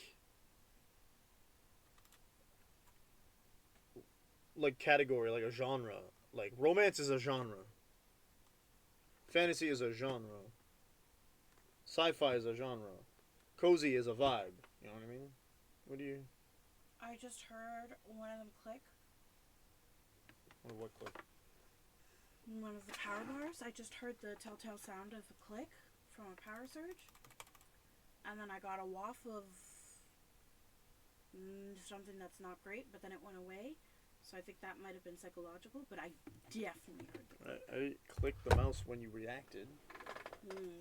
category, like a genre. Like, romance is a genre. Fantasy is a genre. Sci-fi is a genre. Cozy is a vibe. You know what I mean? What do you... I just heard one of them click. What click? One of the power bars. I just heard the telltale sound of a click from a power surge. and then I got a waff of something that's not great, but then it went away. So I think that might have been psychological, but I definitely heard the click. I clicked the mouse when you reacted.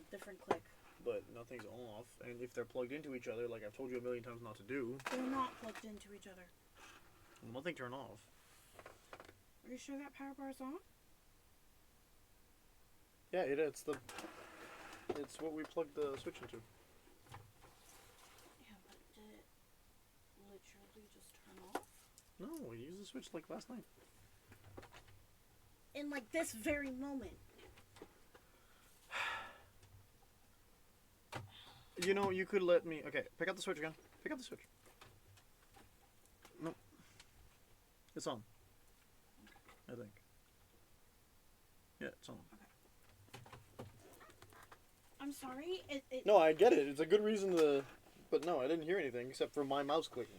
Different click. But nothing's off, and if they're plugged into each other, like I've told you a million times not to do. They're not plugged into each other. Nothing turn off. Are you sure that power bar's on? Yeah, it's what we plugged the switch into. Yeah, but did it literally just turn off? No, we used the switch like last night. In like this very moment. You know, you could let me... Okay, pick up the switch again. Pick up the switch. No. It's on. I think. Yeah, it's on. Okay. I'm sorry. No, I get it. It's a good reason to... But no, I didn't hear anything except for my mouse clicking.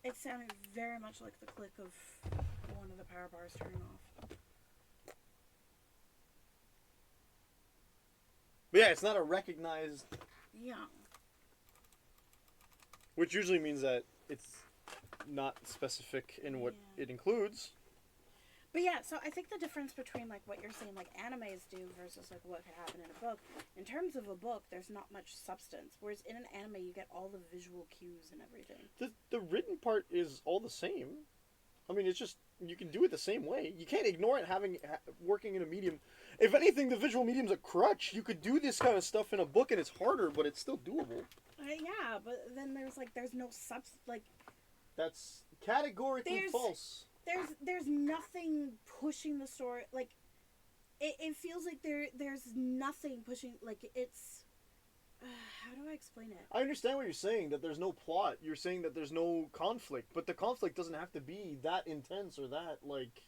It sounded very much like the click of one of the power bars turning off. But yeah, it's not a recognized... Yeah. Which usually means that it's not specific in what it includes. But yeah, so I think the difference between like what you're saying like animes do versus like what could happen in a book, in terms of a book, there's not much substance. Whereas in an anime, you get all the visual cues and everything. The written part is all the same. I mean, it's just, you can do it the same way. You can't ignore it working in a medium. If anything, the visual medium's a crutch. You could do this kind of stuff in a book and it's harder, but it's still doable. Yeah, but then there's no substance, like... That's categorically false. There's nothing pushing the story, like, it feels like there's nothing pushing, like, it's... how do I explain it? I understand what you're saying, that there's no plot. You're saying that there's no conflict, but the conflict doesn't have to be that intense or that, like,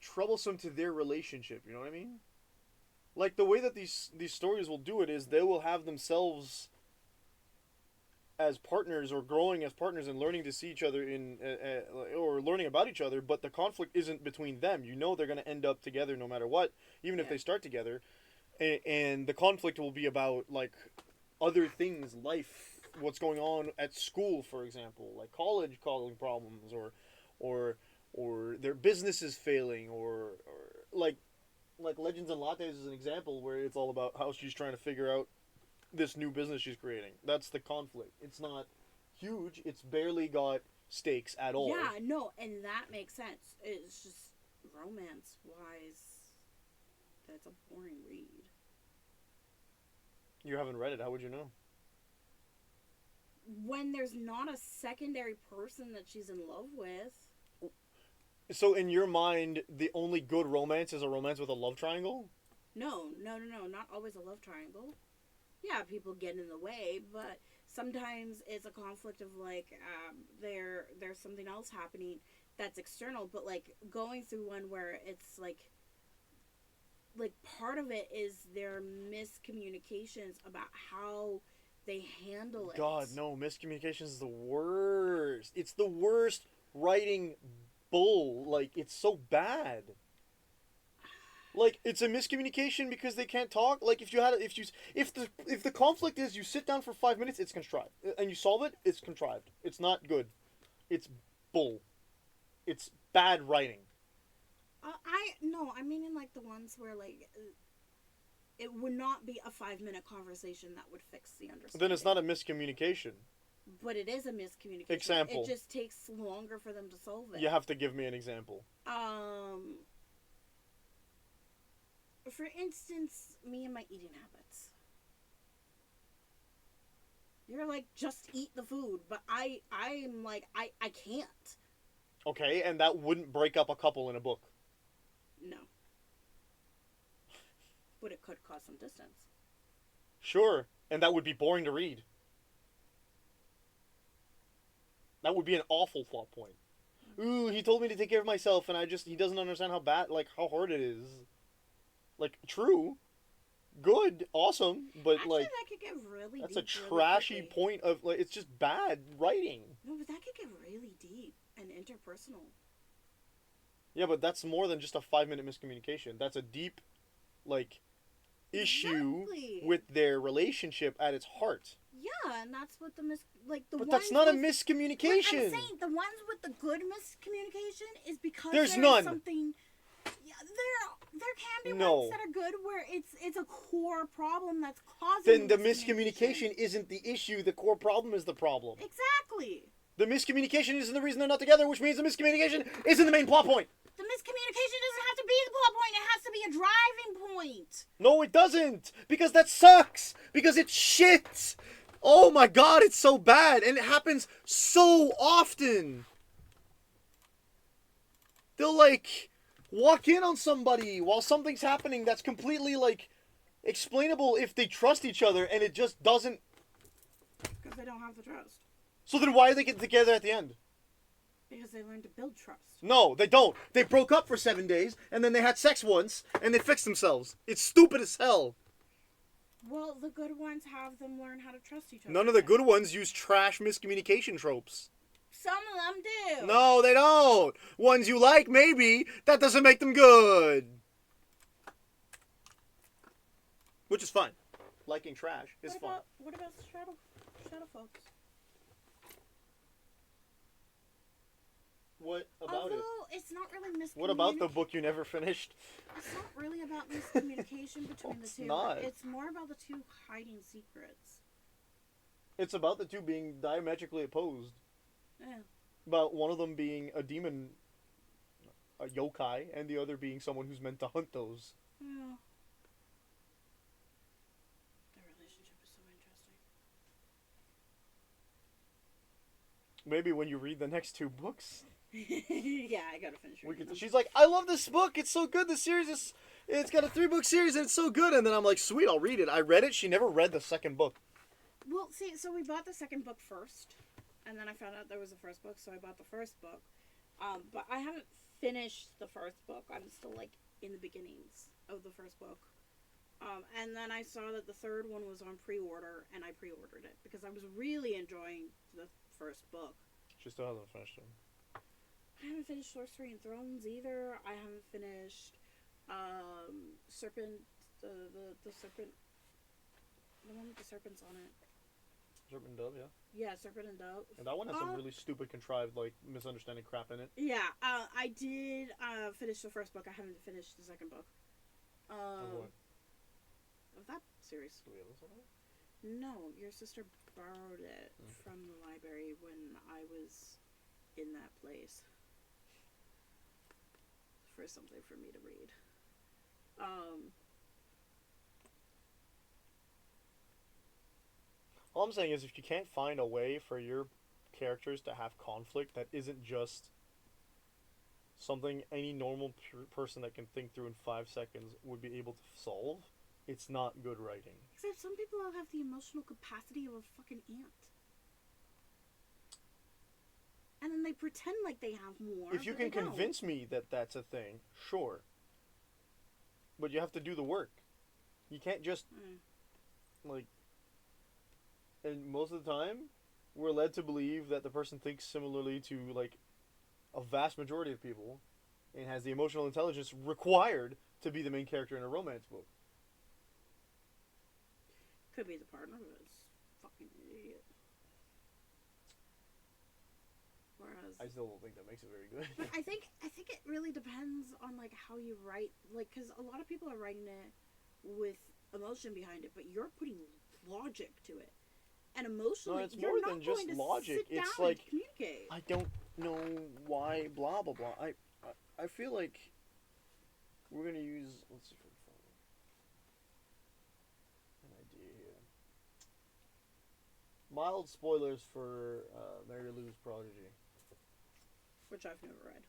troublesome to their relationship, you know what I mean? Like, the way that these stories will do it is they will have themselves as partners or growing as partners and learning to see each other or learning about each other, but the conflict isn't between them. You know they're going to end up together no matter what, even if they start together. And the conflict will be about, like, other things, life, what's going on at school, for example, like college causing problems, or their business is failing, or like Legends and Lattes is an example where it's all about how she's trying to figure out this new business she's creating. That's the conflict. It's not huge. It's barely got stakes at all. Yeah, no, and that makes sense. It's just romance-wise, that's a boring read. You haven't read it. How would you know? When there's not a secondary person that she's in love with. So in your mind, the only good romance is a romance with a love triangle? No, not always a love triangle. Yeah, people get in the way, but sometimes it's a conflict of, like, there's something else happening that's external, but, like, going through one where it's, like, part of it is their miscommunications about how they handle it. God, no, miscommunications is the worst. It's the worst writing bull. Like, it's so bad. Like, it's a miscommunication because they can't talk. Like, if the conflict is you sit down for 5 minutes, it's contrived, and you solve it, it's contrived. It's not good. It's bull. It's bad writing. I mean in, like, the ones where, like, it would not be a 5-minute conversation that would fix the understanding. Then it's not a miscommunication. But it is a miscommunication. Example. It just takes longer for them to solve it. You have to give me an example. For instance, me and my eating habits. You're like, just eat the food, but I'm like, I can't. Okay, and that wouldn't break up a couple in a book. No. But it could cause some distance. Sure, and that would be boring to read. That would be an awful plot point. Ooh, he told me to take care of myself, and he doesn't understand how how hard it is. Like, true, good, awesome, but actually, like... that could get really that's deep. That's a trashy really point of, like, it's just bad writing. No, but that could get really deep and interpersonal. Yeah, but that's more than just a 5-minute miscommunication. That's a deep, like, issue with their relationship at its heart. Yeah, and that's what the But that's not a miscommunication. I'm saying the ones with the good miscommunication is because there's none. Something. Yeah, there can be ones that are good where it's a core problem that's causing. Then the miscommunication isn't the issue. The core problem is the problem. Exactly. The miscommunication isn't the reason they're not together, which means the miscommunication isn't the main plot point. The miscommunication doesn't have to be the plot point. It has to be a driving point. No, it doesn't. Because that sucks. Because it's shit. Oh my god, it's so bad. And it happens so often. They'll, like, walk in on somebody while something's happening that's completely, like, explainable if they trust each other, and it just doesn't. Because they don't have the trust. So then why do they get together at the end? Because they learned to build trust. No, they don't. They broke up for 7 days, and then they had sex once, and they fixed themselves. It's stupid as hell. Well, the good ones have them learn how to trust each other. None of the good ones use trash miscommunication tropes. Some of them do. No, they don't. Ones you like, maybe. That doesn't make them good. Which is fine. Liking trash is fun. What about Shadow Folks? What about it? It's not really miscommunication. What about the book you never finished? It's not really about miscommunication between the two. Not. It's more about the two hiding secrets. It's about the two being diametrically opposed. Yeah. About one of them being a demon, a yokai, and the other being someone who's meant to hunt those. Yeah. Their relationship is so interesting. Maybe when you read the next 2 books. Yeah, I gotta finish reading them. She's like, I love this book. It's so good. This series is. It's got a 3-book series and it's so good. And then I'm like, sweet, I'll read it. I read it. She never read the second book. Well, see, so we bought the second book first, and then I found out there was a first book, so I bought the first book. But I haven't finished the first book. I'm still, like, in the beginnings of the first book. And then I saw that the third one was on pre-order, and I pre-ordered it, because I was really enjoying the first book. She still hasn't finished it. I haven't finished Sorcery and Thrones either. I haven't finished, Serpent, the Serpent, the one with the serpents on it. Serpent and Dove, yeah. Yeah, Serpent and Dove. And that one has some really stupid, contrived, like, misunderstanding crap in it. Yeah, I did finish the first book. I haven't finished the second book. Of what? Of that series. Do we have this already? No, your sister borrowed it from the library when I was in that place. For something for me to read. All I'm saying is if you can't find a way for your characters to have conflict that isn't just something any normal person that can think through in 5 seconds would be able to solve, it's not good writing. Except some people have the emotional capacity of a fucking ant. And then they pretend like they have more. If you can convince me that that's a thing, sure. But you have to do the work. You can't just, like... And most of the time, we're led to believe that the person thinks similarly to, like, a vast majority of people and has the emotional intelligence required to be the main character in a romance book. Could be the partner, but it's fucking idiot. Whereas I still don't think that makes it very good. But I think it really depends on, like, how you write, like, because a lot of people are writing it with emotion behind it, but you're putting logic to it. And emotionally, no, it's more than just logic. It's like, I don't know why, blah, blah, blah. I feel like we're going to use, let's see if we can find an idea here. Mild spoilers for Mary Lou's Prodigy. Which I've never read.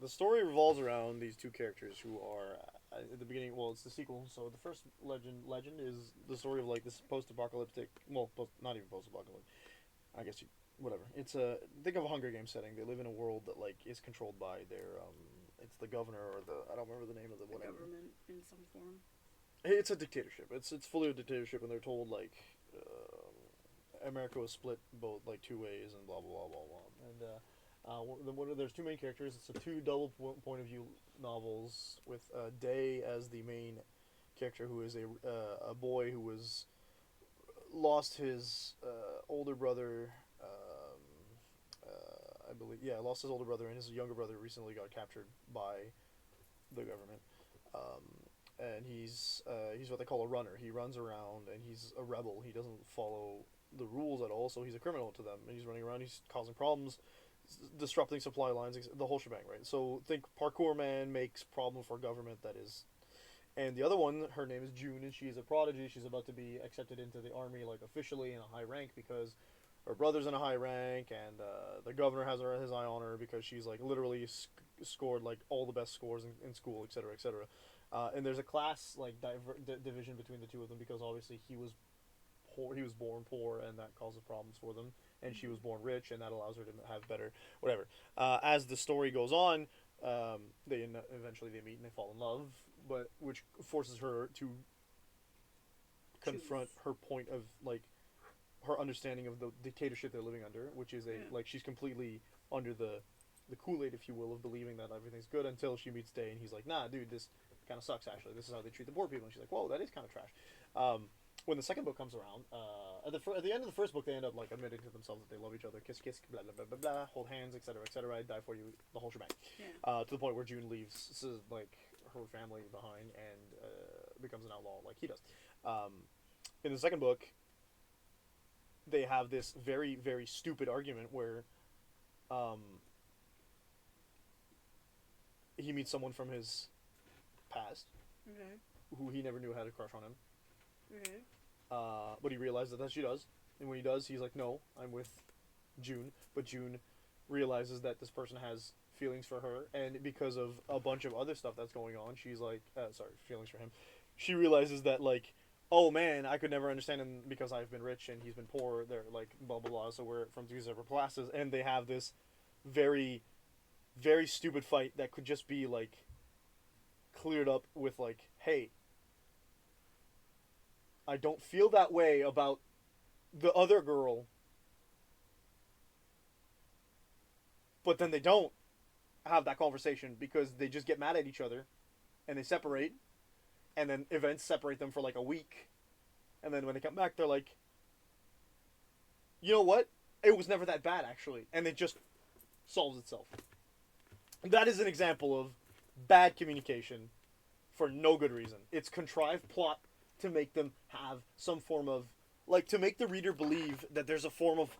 The story revolves around these two characters who are, at the beginning, well, it's the sequel, so the first legend is the story of, like, this post-apocalyptic, well, not even post-apocalyptic, I guess whatever. It's think of a Hunger Games setting. They live in a world that, like, is controlled by their, it's the governor or I don't remember the name of the whatever. Government in some form. It's a dictatorship. It's fully a dictatorship, and they're told, like, America was split both, like, 2 ways, and blah, blah, blah, blah, blah. And, There's two main characters. It's a two double point of view novels with Day as the main character, who is a boy who was lost his older brother. I believe, yeah, lost his older brother, and his younger brother recently got captured by the government. And he's what they call a runner. He runs around, and he's a rebel. He doesn't follow the rules at all, so he's a criminal to them. And he's running around. He's causing problems, disrupting supply lines, the whole shebang, right? So think parkour man makes problem for government, that is. And the other one, her name is June, and she is a prodigy. She's about to be accepted into the army, like, officially in a high rank, because her brother's in a high rank, and the governor has his eye on her because she's, like, literally scored, like, all the best scores in school, etc., etc. And there's a class, like, division between the two of them, because obviously he was born poor, and that causes problems for them, and she was born rich, and that allows her to have better whatever. As the story goes on, eventually they meet and they fall in love, but which forces her to confront her point of, like, her understanding of the dictatorship they're living under, which is like, she's completely under the Kool-Aid, if you will, of believing that everything's good, until she meets Day, and he's like, nah, dude, this kind of sucks, actually. This is how they treat the poor people. And she's like, whoa, that is kind of trash. When the second book comes around, at the end of the first book, they end up, like, admitting to themselves that they love each other, kiss, kiss, blah, blah, blah, blah, blah, hold hands, etc., etc., I die for you, the whole shebang. Yeah. To the point where June leaves, like, her family behind, and becomes an outlaw like he does. In the second book, they have this very, very stupid argument where he meets someone from his past, who he never knew had a crush on him. But he realizes that she does, and when he does, he's like, no, I'm with June. But June realizes that this person has feelings for her, and because of a bunch of other stuff that's going on, she's like, feelings for him. She realizes that, like, oh man, I could never understand him because I've been rich and he's been poor. They're like, blah blah blah. So we're from two separate classes, and they have this very, very stupid fight that could just be, like, cleared up with, like, hey, I don't feel that way about the other girl, but then they don't have that conversation because they just get mad at each other and they separate, and then events separate them for, like, a week, and then when they come back, they're like, you know what, it was never that bad, actually, and it just solves itself. That is an example of bad communication for no good reason. It's contrived plot to make them have some form of, like, to make the reader believe that there's a form of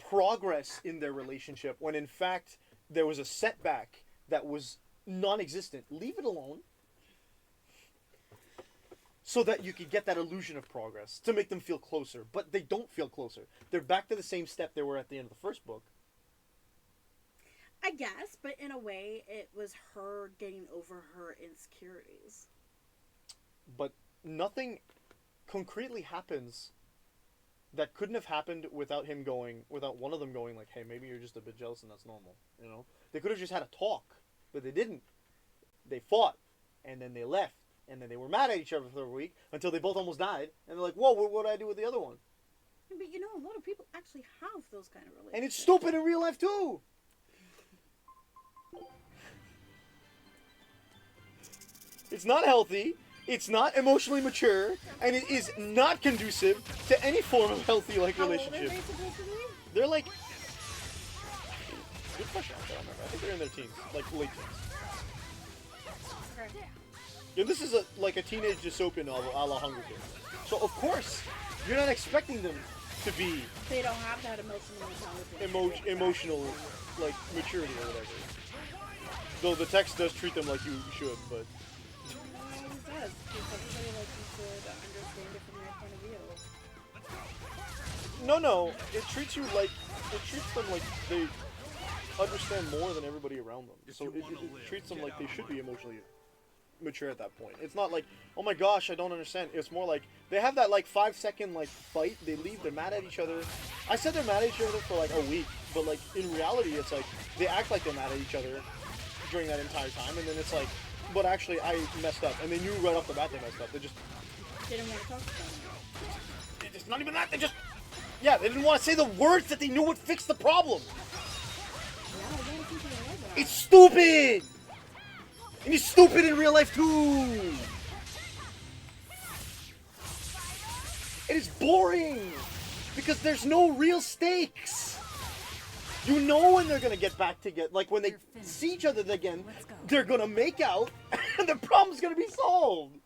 progress in their relationship, when in fact there was a setback that was non-existent. Leave it alone, so that you could get that illusion of progress, to make them feel closer. But they don't feel closer. They're back to the same step they were at the end of the first book. I guess, but in a way, it was her getting over her insecurities. But nothing concretely happens that couldn't have happened without one of them going, like, hey, maybe you're just a bit jealous and that's normal, you know? They could have just had a talk, but they didn't. They fought, and then they left, and then they were mad at each other for a week until they both almost died, and they're like, whoa, what did I do with the other one? But, you know, a lot of people actually have those kind of relationships. And it's stupid in real life, too! It's not healthy, it's not emotionally mature, and it is not conducive to any form of healthy, like, relationship. How old are they supposed to be? They're like... Good question, I don't remember. I think they're in their teens, like, late teens. Okay. Yeah, this is like a teenage dystopian novel a la Hunger Games. So, of course, you're not expecting them to be... They don't have that emotional intelligence. Emotional, like, maturity or whatever. Though the text does treat them like you should, but... It does, because everybody likes you to understand it from their point of view. No, it treats them like they understand more than everybody around them. So it treats them like they should be emotionally mature at that point. It's not like, oh my gosh, I don't understand. It's more like, they have that, like, 5-second, like, fight, they leave, they're mad at each other. I said they're mad at each other for, like, a week, but, like, in reality, it's like, they act like they're mad at each other during that entire time, and then it's like, but actually, I messed up, and they knew right off the bat they messed up. They just... They didn't want to talk about it. It's not even that, they just... Yeah, they didn't want to say the words that they knew would fix the problem. Yeah, I get It's stupid! And he's stupid in real life too! It is boring! Because there's no real stakes! You know when they're gonna get back together. Like, when they see each other again, they're gonna make out, and the problem's gonna be solved!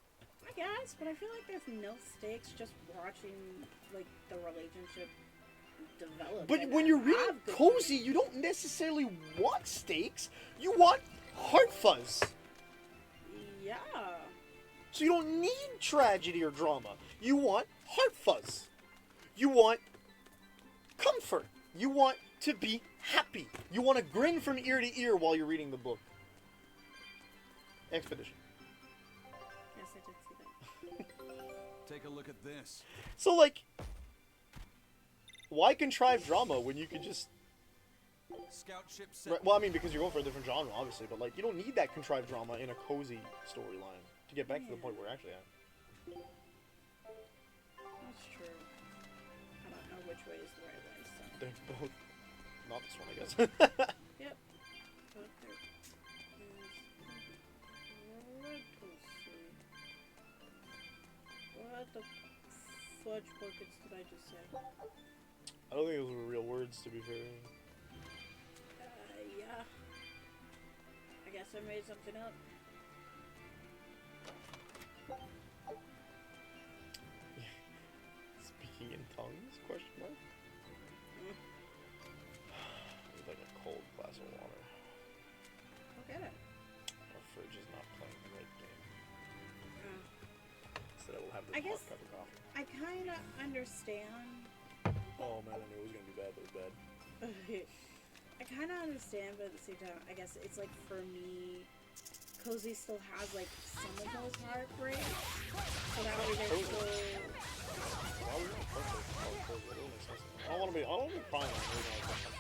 I guess, but I feel like there's no stakes just watching, like, the relationship develop. But when you're reading cozy, you don't necessarily want stakes. You want heart fuzz. Yeah. So you don't need tragedy or drama. You want heart fuzz. You want comfort. You want to be happy. You want to grin from ear to ear while you're reading the book. Expedition. Yes, I did see that. Take a look at this. So, like, why contrive drama when you could just... Scout ship set. Right, well, I mean, because you're going for a different genre, obviously, but, like, you don't need that contrived drama in a cozy storyline to get back to the point we're actually at. That's true. I don't know which way is the right way, so... They're both... Not this one, I guess. Yep. But there is... What the fudge buckets did I just say? I don't think those were real words, to be fair. Yeah. I guess I made something up. Speaking in tongues? Question mark? I'd like a cold glass of water. I'll get it. Our fridge is not playing the right game. Instead, I will have I this guess hot cup of coffee. I kind of understand. Oh man, I knew it was gonna be bad, but it's bad. I kind of understand, but at the same time, I guess it's like for me, cozy still has like some of those heartbreaks. So that way they're still. Why would you put those cozy? It doesn't make sense. I don't want to be crying on reading like that.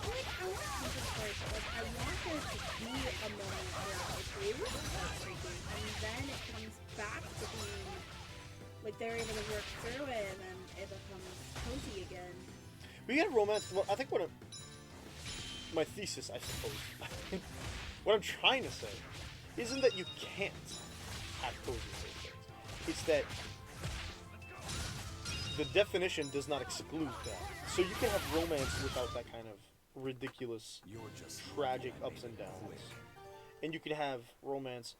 Like, I want comfort, like, I want there to be a moment where like, it is heartbreaking, and then it comes back to being, like, they're able to work through it, and then it becomes cozy again. We get romance. Well, I think my thesis, I suppose, what I'm trying to say, isn't that you can't have cozy things. It's that the definition does not exclude that. So you can have romance without that kind of ridiculous, tragic ups and downs. And you can have romance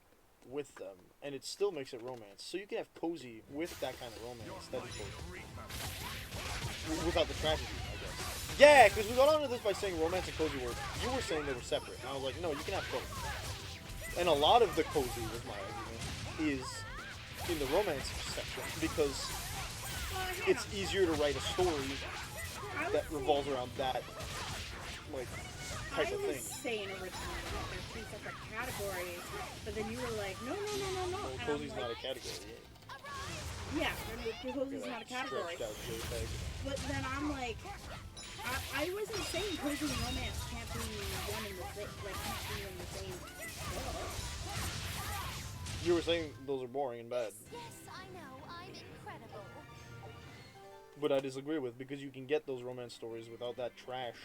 with them, and it still makes it romance. So you can have cozy with that kind of romance. That is cozy. Without the tragedy, I guess. Yeah, because we got onto this by saying romance and cozy were... You were saying they were separate. And I was like, no, you can have both. And a lot of the cozy, was my argument, is in the romance section. Because it's easier to write a story that revolves around that, like, type of thing. I was saying originally that they're two separate categories, but then you were like, no. Well, cozy's not a category yet. Yeah, cozy's not a category. But then I'm like, I wasn't saying cozy and romance can't be one and the same, like, can't be in the same book. You were saying those are boring and bad. Yes, I know. I'm incredible. But I disagree with, because you can get those romance stories without that trash,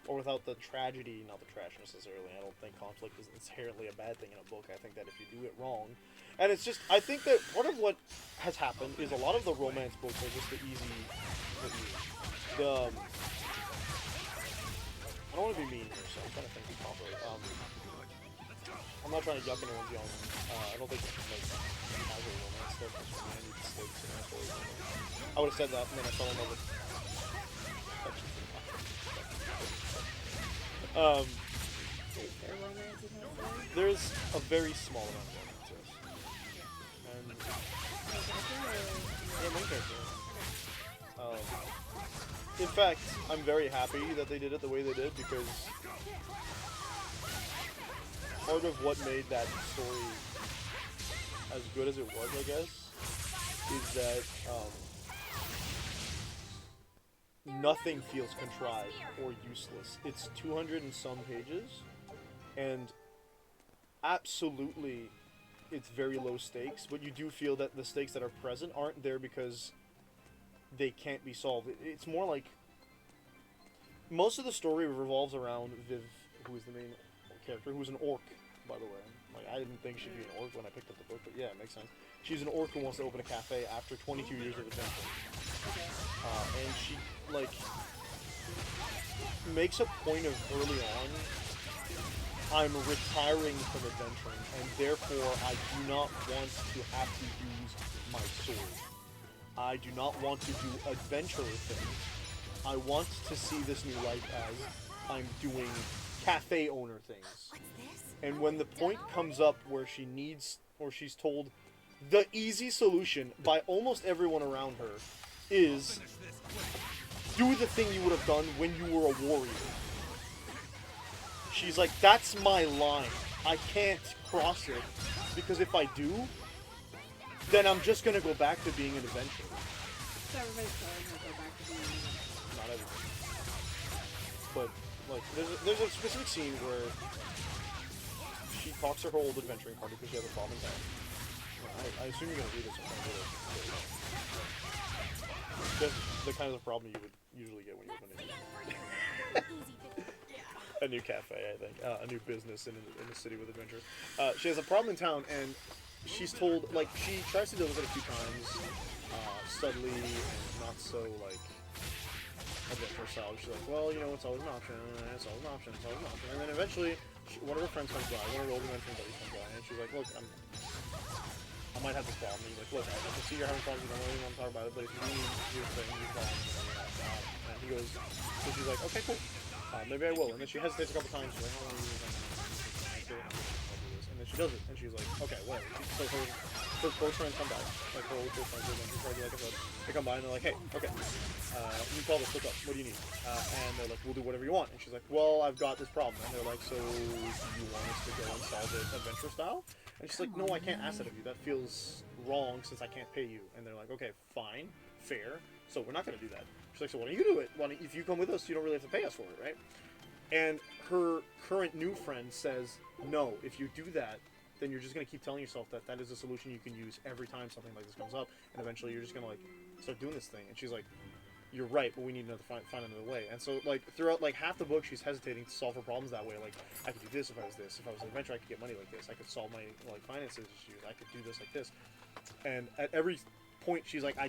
or without the tragedy, not the trash necessarily. I don't think conflict is inherently a bad thing in a book. I think that if you do it wrong, and it's just, I think that part of what has happened is a lot of the romance books are just I don't want to be mean here, so I'm trying to think properly. I'm not trying to yuck anyone's yum. I don't think like casual romance stuff is really stakes in that story. I would have said that, and then I fell in love with. Is there romance in that story? There's a very small amount of romance, yes. And yeah, main character. In fact, I'm very happy that they did it the way they did, because part of what made that story as good as it was, I guess, is that nothing feels contrived or useless. It's 200 and some pages, and absolutely it's very low stakes, but you do feel that the stakes that are present aren't there because they can't be solved. It's more like most of the story revolves around who is the main character, who's an orc, by the way. Like, I didn't think she'd be an orc when I picked up the book, but yeah, it makes sense. She's an orc who wants to open a cafe after 22 years of adventure. And she, like, makes a point of early on, I'm retiring from adventuring, and therefore I do not want to have to use my sword. I do not want to do adventurer things. I want to see this new life as I'm doing cafe owner things. And when the point comes up where she needs, or she's told, the easy solution by almost everyone around her is do the thing you would have done when you were a warrior. She's like, that's my line. I can't cross it, because if I do, then I'm just gonna go back to being an adventurer. So everybody's going to go back to being an adventurer. Not everybody. But, like, there's a specific scene where she talks to her old adventuring party because she has a problem in town. I assume you're gonna read this sometime later. Just the kind of problem you would usually get when you open a new cafe, I think. A new business in the city with adventures. She has a problem in town, and she's told, like, she tries to deal with it a few times, subtly and not so, like, adventure style. She's like, well, you know, it's always an option, it's always an option, it's always an option. And then eventually, one of her friends comes by, one of her old adventuring buddies comes by, and she's like, look, I might have this problem. And he's like, look, I can see you're having problems, you don't really want to talk about it, but if you do your thing, you problem. And he goes, so she's like, okay, cool. Maybe I will. And then she hesitates a couple times. She's like, oh, I'll do this. And then she does it. And she's like, okay, whatever. So her close friends come by. Like, her old close friends, like I said. They come by and they're like, hey, okay. You call this, what's up? What do you need? And they're like, we'll do whatever you want. And she's like, well, I've got this problem. And they're like, so you want us to go and solve it adventure style? And she's like, no, I can't ask that of you. That feels wrong since I can't pay you. And they're like, okay, fine, fair. So we're not going to do that. She's like, so why don't you do it? If you come with us, you don't really have to pay us for it, right? And her current new friend says, no, if you do that, then you're just going to keep telling yourself that that is a solution you can use every time something like this comes up. And eventually you're just going to, like, start doing this thing. And she's like, you're right, but we need to find another way. And so, like, throughout, like, half the book, she's hesitating to solve her problems that way. Like, I could do this if I was this. If I was an adventurer, I could get money like this. I could solve my, like, finances issues. I could do this like this. And at every point, she's like, I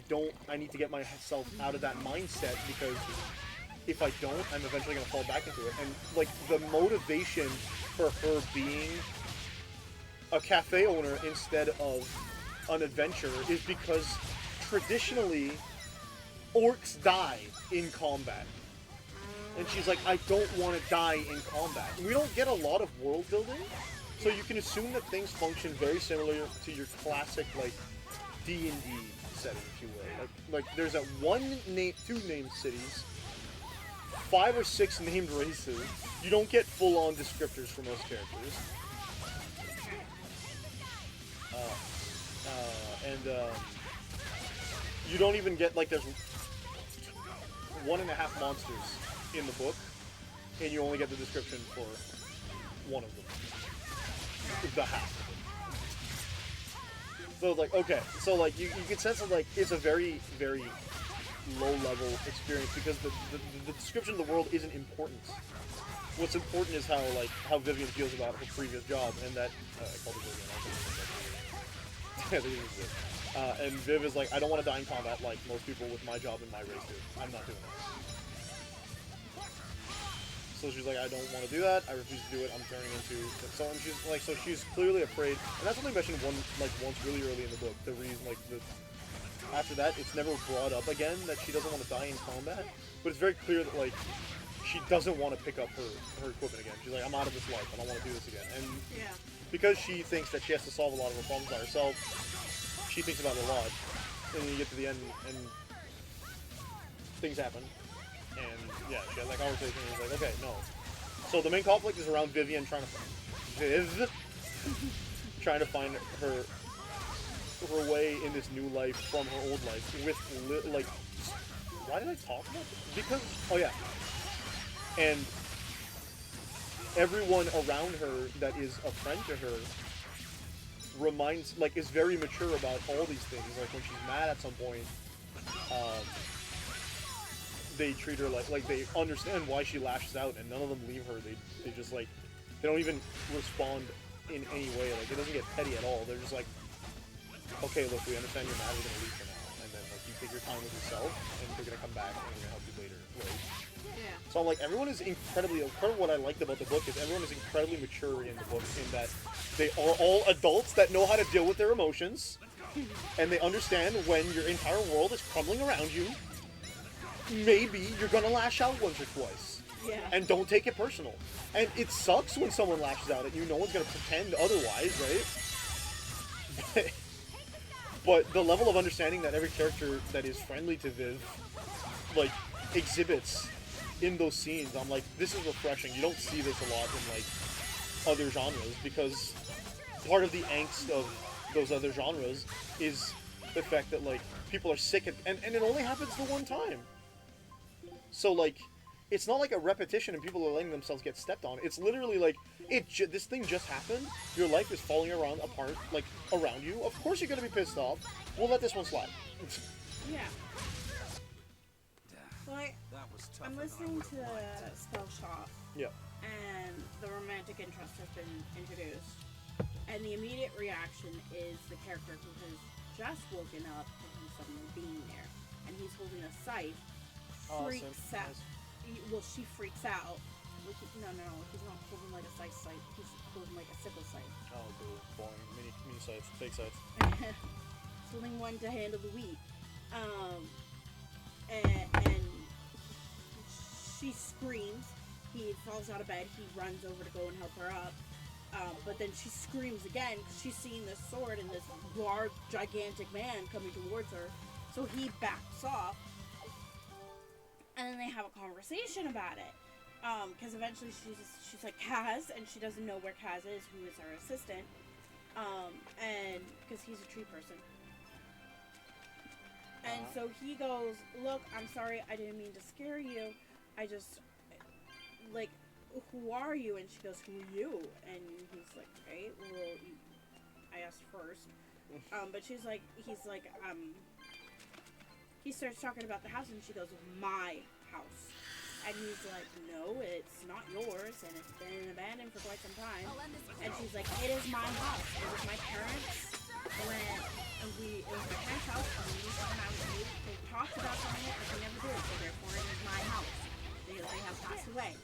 need to get myself out of that mindset, because if I don't, I'm eventually going to fall back into it. And, like, the motivation for her being a cafe owner instead of an adventurer is because traditionally orcs die in combat. And she's like, I don't want to die in combat. And we don't get a lot of world building, so you can assume that things function very similar to your classic, like, D&D setting, if you will. Like there's that two named cities, 5 or 6 named races. You don't get full-on descriptors for most characters. You don't even get, like, there's 1.5 monsters in the book, and you only get the description for one of them. The half. So, like, okay, so, like, you can sense that, like, it's a very, very low-level experience, because the description of the world isn't important. What's important is how Vivian feels about her previous job, and that, I called it Vivian, and Viv is like, I don't want to die in combat like most people with my job and my race do. I'm not doing that. So she's like, I don't want to do that. I refuse to do it. I'm turning into... So and she's like, so she's clearly afraid. And that's something mentioned once really early in the book. The reason, like, after that, it's never brought up again that she doesn't want to die in combat. But it's very clear that, like, she doesn't want to pick up her equipment again. She's like, I'm out of this life. I don't want to do this again. And because she thinks that she has to solve a lot of her problems by herself, she thinks about it a lot. And then you get to the end, and things happen. And yeah, she has that conversation, and he's like, okay, no. So the main conflict is around Vivian trying to find her way in this new life from her old life with, like, why did I talk about this? Because, oh yeah. And everyone around her that is a friend to her is very mature about all these things. Like, when she's mad at some point, they treat her like they understand why she lashes out, and none of them leave her. They just like, they don't even respond in any way. Like, it doesn't get petty at all. They're just like, okay, look, we understand you're mad, we're gonna leave for now, and then like you take your time with yourself, and we're gonna come back and we're gonna help you later. Like, Yeah. so like everyone is incredibly. Part of what I liked about the book is everyone is incredibly mature in the book, in that they are all adults that know how to deal with their emotions, and they understand when your entire world is crumbling around you. Maybe you're gonna lash out once or twice. Yeah. And don't take it personal. And it sucks when someone lashes out at you. No one's gonna pretend otherwise, right? But the level of understanding that every character that is friendly to Viv, like, exhibits in those scenes, I'm like, this is refreshing. You don't see this a lot in, like, other genres, because part of the angst of those other genres is the fact that, like, people are sick, and it only happens the one time. So, like, it's not like a repetition and people are letting themselves get stepped on. It's literally like, this thing just happened, your life is falling apart, like, around you. Of course you're gonna be pissed off. We'll let this one slide. Yeah. Well, I'm listening to Spell Shop. Yeah. And the romantic interest has been introduced. And the immediate reaction is the character who has just woken up to him suddenly being there. And he's holding a scythe. Freaks out. Well, she freaks out. No, he's not holding like a scythe. He's holding like a sickle scythe. Oh, the boring mini scythe, fake scythe. He's holding one to handle the wheat. And she screams. He falls out of bed. He runs over to go and help her up. But then she screams again because she's seeing this sword and this large, gigantic man coming towards her. So he backs off. And then they have a conversation about it. Because eventually she's like, Kaz, and she doesn't know where Kaz is, who is her assistant. And because he's a tree person. And so he goes, look, I'm sorry, I didn't mean to scare you. I just, like, who are you? And she goes, who are you? And he's like, okay, well, I asked first. But he's like, he starts talking about the house, and she goes, my house. And he's like, no, it's not yours, and it's been abandoned for quite some time. And she's like, it is my house. It was my parents. It was my parents' house, and when I was 8, they talked about selling it, but they never did, so therefore it is my house. Because they have passed away.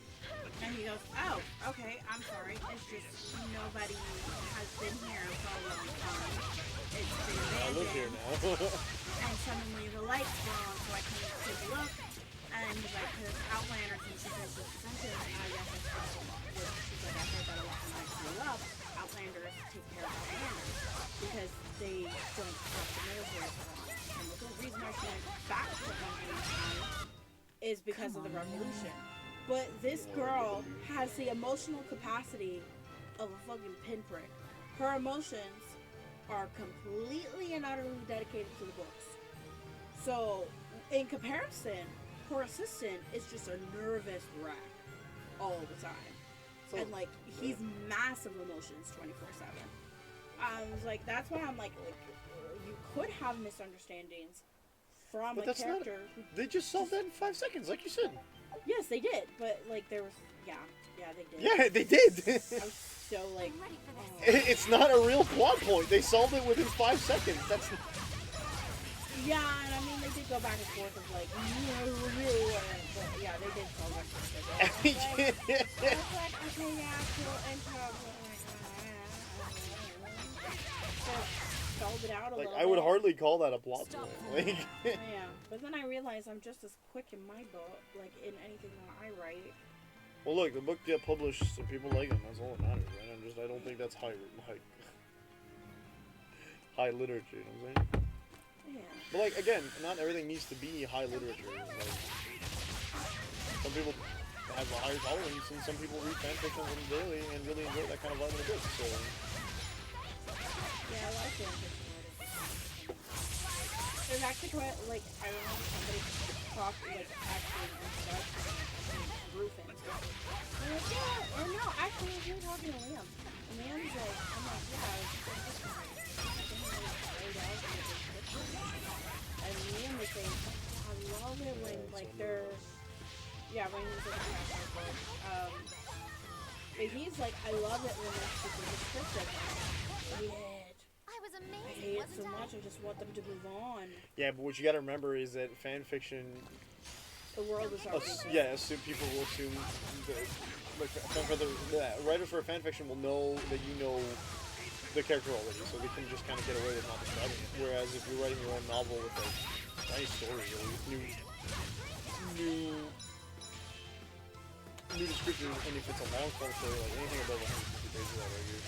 And he goes, oh, okay, I'm sorry. It's just nobody has been here for a long time. It's been abandoned. I live here now. And suddenly the lights were on, so I came to take a look. And he's like, because Outlanders, and she says this sentence, yes, she's like, I heard that a lot when I grew up. Outlanders take care of Outlanders because they don't trust the military so much. And the whole reason why she went back to Hungary is because of the revolution. But this girl has the emotional capacity of a fucking pinprick. Her emotions are completely and utterly dedicated to the books. So, in comparison, her assistant is just a nervous wreck all the time. So, and, like, he's massive emotions 24/7. I was like, that's why I'm like, you could have misunderstandings from a character. They just solved that in 5 seconds, like you said. Yes, they did, but, like, there was, yeah, they did. Yeah, they did. I was so, like, it's not a real plot point. They solved it within 5 seconds. That's. Yeah, and I mean, they did go back and forth of, like, but yeah, they did solve it. It's like, okay, yeah, cool, and solved it out a little bit. I would hardly call that a plot point. Like, yeah, but then I realized I'm just as quick in my book, like, in anything that I write. well, look, the book get published, so people like them. That's all that matters, right? I don't think that's high literature. You know what I'm saying? Yeah. But like, again, not everything needs to be high literature. Like, some people have a higher tolerance, and some people read fan fiction on the daily and really enjoy that kind of vibe in the book. So. Yeah, I like fan fiction writing. There's actually quite, like, I remember somebody talked, like, actually group fans. I'm like, yeah, or no, actually, I was really talking to Liam. And Liam's like, I'm like, yeah, I was and Liam was saying, I love it when like they're, yeah, when he's like a passionate book. But he's like, I love it when they're super descriptive. I was I amazing, hate it wasn't so I? much. I just want them to move on. Yeah, but what you gotta remember is that fan fiction. The world is already. People will assume that, writer for a fan fiction will know that you know the character already, so they can just kind of get away with not describing it. Whereas if you're writing your own novel with a nice story or new description, and if it's a long form story, like anything above 150 pages already,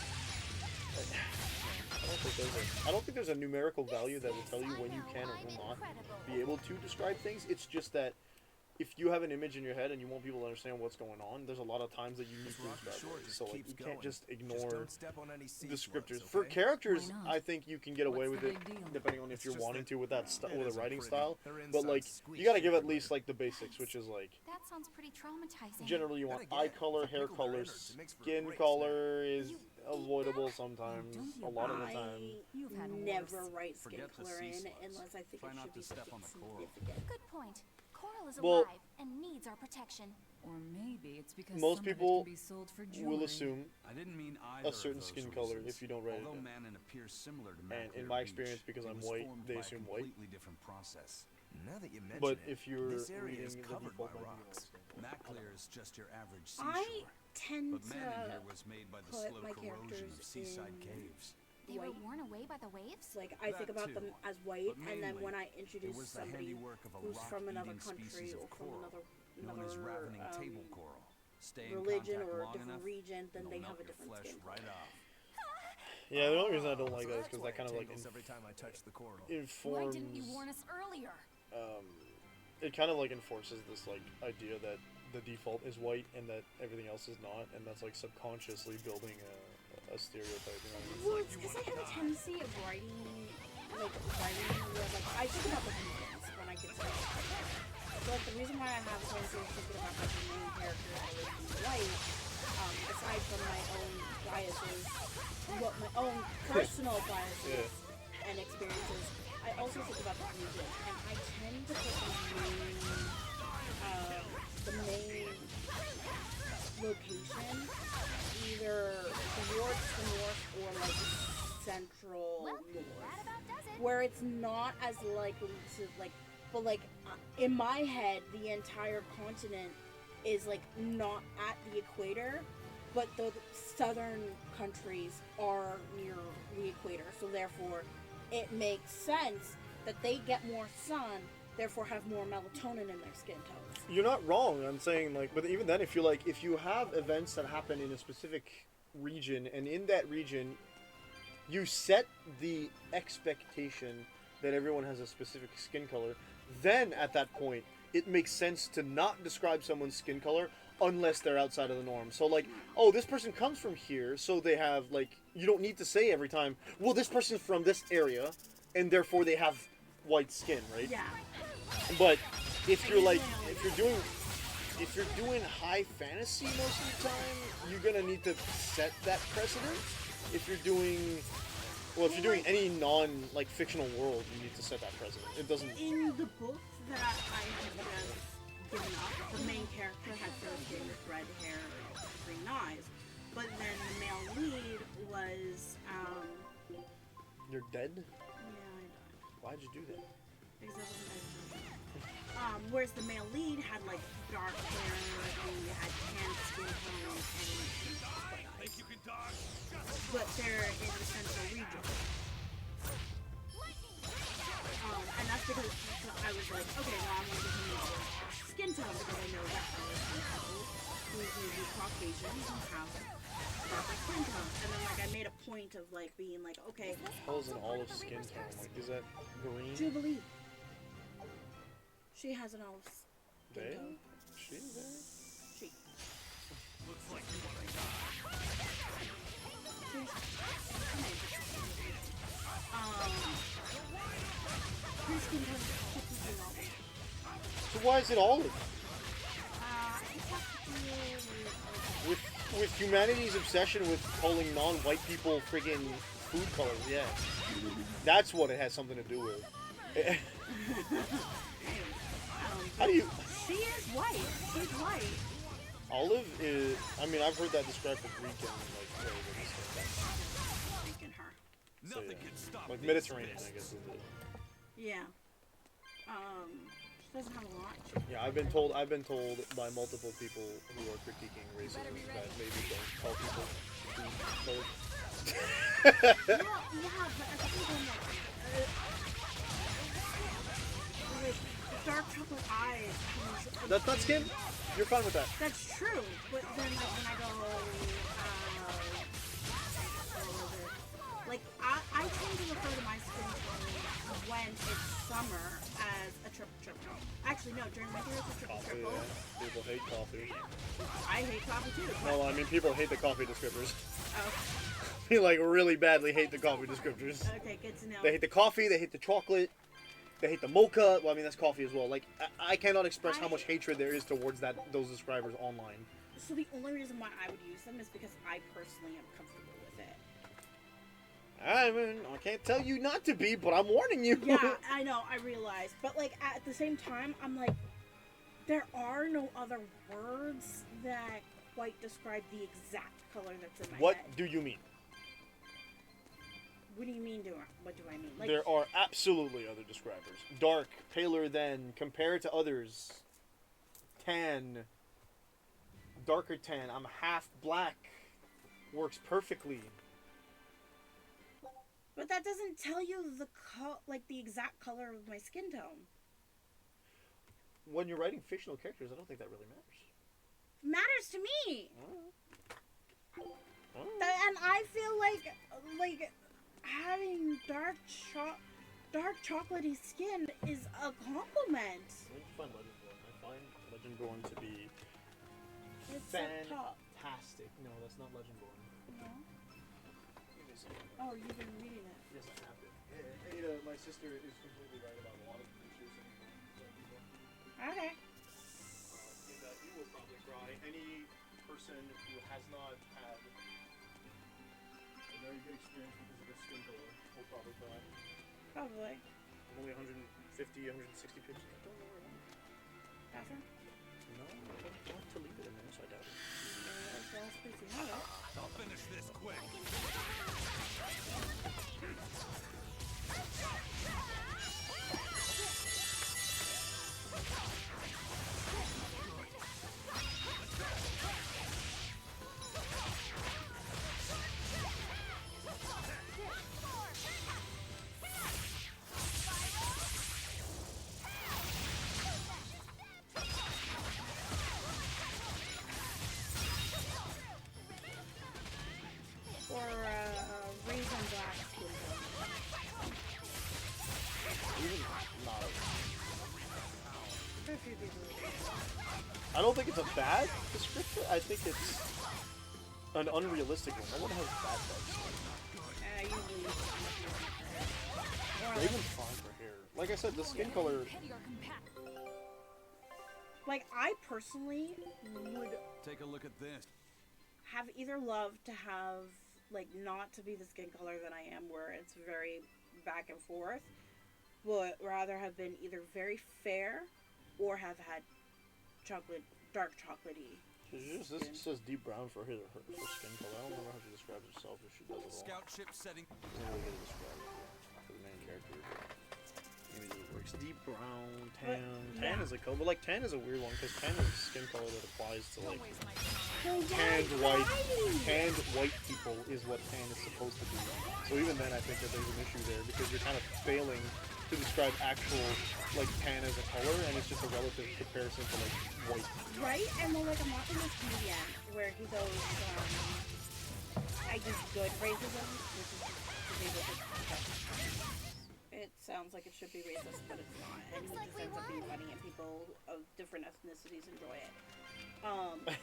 I don't think there's a numerical value that will tell you when you can or will not be able to describe things. It's just that if you have an image in your head and you want people to understand what's going on, there's a lot of times that you need to describe it. So like, you can't just ignore descriptors. For characters, I think you can get away with it, depending on if you're wanting to with that with a writing style. But like, you gotta give at least like the basics, which is like, That sounds pretty traumatizing. generally you want eye color, hair color, skin color is avoidable sometimes. A lot of the time. I never write skin color in unless I think it should be something significant. Good point. Coral is Well, alive and needs our protection. Or maybe it's because most some of it people can be sold for jewelry. will assume I didn't mean either a certain of those skin color reasons. if you don't write it Although in. Manon appears similar to And in Maclear my Beach, experience, because it I'm was white, formed they by a assume white. completely different process. Now that you mention But it, if you're this area is reading the covered by default menu, rocks. Maclear is just your average I seashore. tend But Manon to here was made by the put slow my corrosion characters of seaside in caves. They were white. worn away by the waves? Like, I think That about too. them as white, But and then mainly, when I it introduce was the somebody handiwork of a who's from another rock-eating country species or of from coral, known as another ravening table coral. Stay in religion contact or a long different enough, region, then it'll they melt have a your different flesh skin right color. off. Yeah, the only reason I don't like that is That's because why that kind of it like tingles every time I touch the coral. Why informs. didn't you warn us earlier? It kind of like enforces this like idea that the default is white and that everything else is not, and that's like subconsciously building a stereotype. You know? Well, it's because I have a tendency of writing where like I think about the humans when I get started. So like the reason why I have a tendency of thinking about like the main character always being white, aside from my own biases, what my own personal biases and experiences, I also think about the region, and I tend to put the main location either towards the north or like central Well, north, that about does it. where it's not as likely to like, but like in my head, the entire continent is like not at the equator, but the southern countries are near the equator, so therefore it makes sense that they get more sun, therefore have more melatonin in their skin tones. You're not wrong. I'm saying like, but even then, if you have events that happen in a specific region, and in that region, you set the expectation that everyone has a specific skin color, then at that point, it makes sense to not describe someone's skin color unless they're outside of the norm. So like, oh, this person comes from here, so they have like, you don't need to say every time, well, this person's from this area, and therefore they have white skin, right? Yeah. But if you're doing high fantasy most of the time, you're gonna need to set that precedent. If you're doing any like fictional world, you need to set that precedent. It doesn't. In the book that I have just given up, the main character had fair skin with red hair, green eyes, but then the male lead was You're dead? yeah, I died. Why'd you do that? Because I wasn't editing. Whereas the male lead had like dark hair, and had tan skin tone, and white eyes. But they're in the central region. And that's because I was like, okay, well, I'm going to give him a skin tone because I know that who's usually Caucasian who have darker skin tone. And then like I made a point of like being like, okay, Hell's an olive skin tone. Like, is that green? Jubilee. She has an olive skin They? tone. She there? She. Looks like you want to die. Her skin tone is completely olive. So why is it olive? It has to do with With humanity's obsession with calling non-white people friggin' food colors, yeah. That's what it has something to do with. How do you... She is white. She's white. Olive is... I mean, I've heard that described for Greek and, like, Freaking her. so, yeah. Like, Mediterranean, I guess, is it. Yeah. She doesn't have a lot. Yeah, I've been told by multiple people who are critiquing racism that maybe don't call people colored. Yeah, but at the same time, like dark chocolate eyes. That's not skin? You're fine with that. That's true, but then like when I go, like I tend to refer to my skin tone when it's summer as a triple. Actually, no, during winter it's a triple. Yeah. People hate coffee. I hate coffee too. No, I mean people hate the coffee descriptors. Oh. They like really badly hate the coffee descriptors. Okay, good to know. They hate the coffee, they hate the chocolate, they hate the mocha. Well, I mean that's coffee as well. Like I cannot express how much hatred there is towards those describers online. So the only reason why I would use them is because I personally am comfortable with it. I mean, I can't tell you not to be, but I'm warning you. Yeah, I know, I realize. But like at the same time, I'm like, there are no other words that quite describe the exact color that's in my What head. do you mean? What do you mean? What do I mean? Like, There are absolutely other describers. Dark, paler than, compared to others. Tan, darker tan. I'm half black. Works perfectly. but that doesn't tell you the exact color of my skin tone. When you're writing fictional characters, I don't think that really matters. Matters to me. Oh. And I feel like having dark chocolatey skin is a compliment. I find Legendborn. I find Legendborn to be It's fantastic. No, that's not Legendborn. No. Oh, you've been reading it. Yes, I have been. Ada, my sister is completely right about a lot of creatures and people. Okay. In that you will probably cry. Any person who has not had a very good experience because of their skin color will probably cry. Probably. I'm only 150, 160 pitches. I don't know where I am. Bathroom? No, I don't want to leave it in there, so I doubt it. I'll finish this quick. Or raisin black skin tone. Even not. For a few people. I don't think it's a bad descriptor. I think it's an unrealistic one. No one has bad dark skin. Usually. Raven's fine for hair. Like I said, the skin color. Like, I personally would Take a look at this. have either loved to have, like, not to be the skin color that I am, where it's very back and forth, but rather have been either very fair or have had dark chocolatey. This says deep brown for her skin color. I don't remember how she describes herself if she does it all. Scout ship setting. I don't really get it described for the main character. Maybe it works. Deep brown, tan. Tan is a color, but like tan is a weird one because tan is a skin color that applies to like tanned white people is what tan is supposed to be. So even then, I think that there's an issue there because you're kind of failing to describe actual like tan as a color, and it's just a relative comparison to like white. Right? And then, like, I'm watching this comedian where he goes, I use good racism, which is to be racist. It sounds like it should be racist, but it's not. And he just ends up being funny, and people of different ethnicities enjoy it.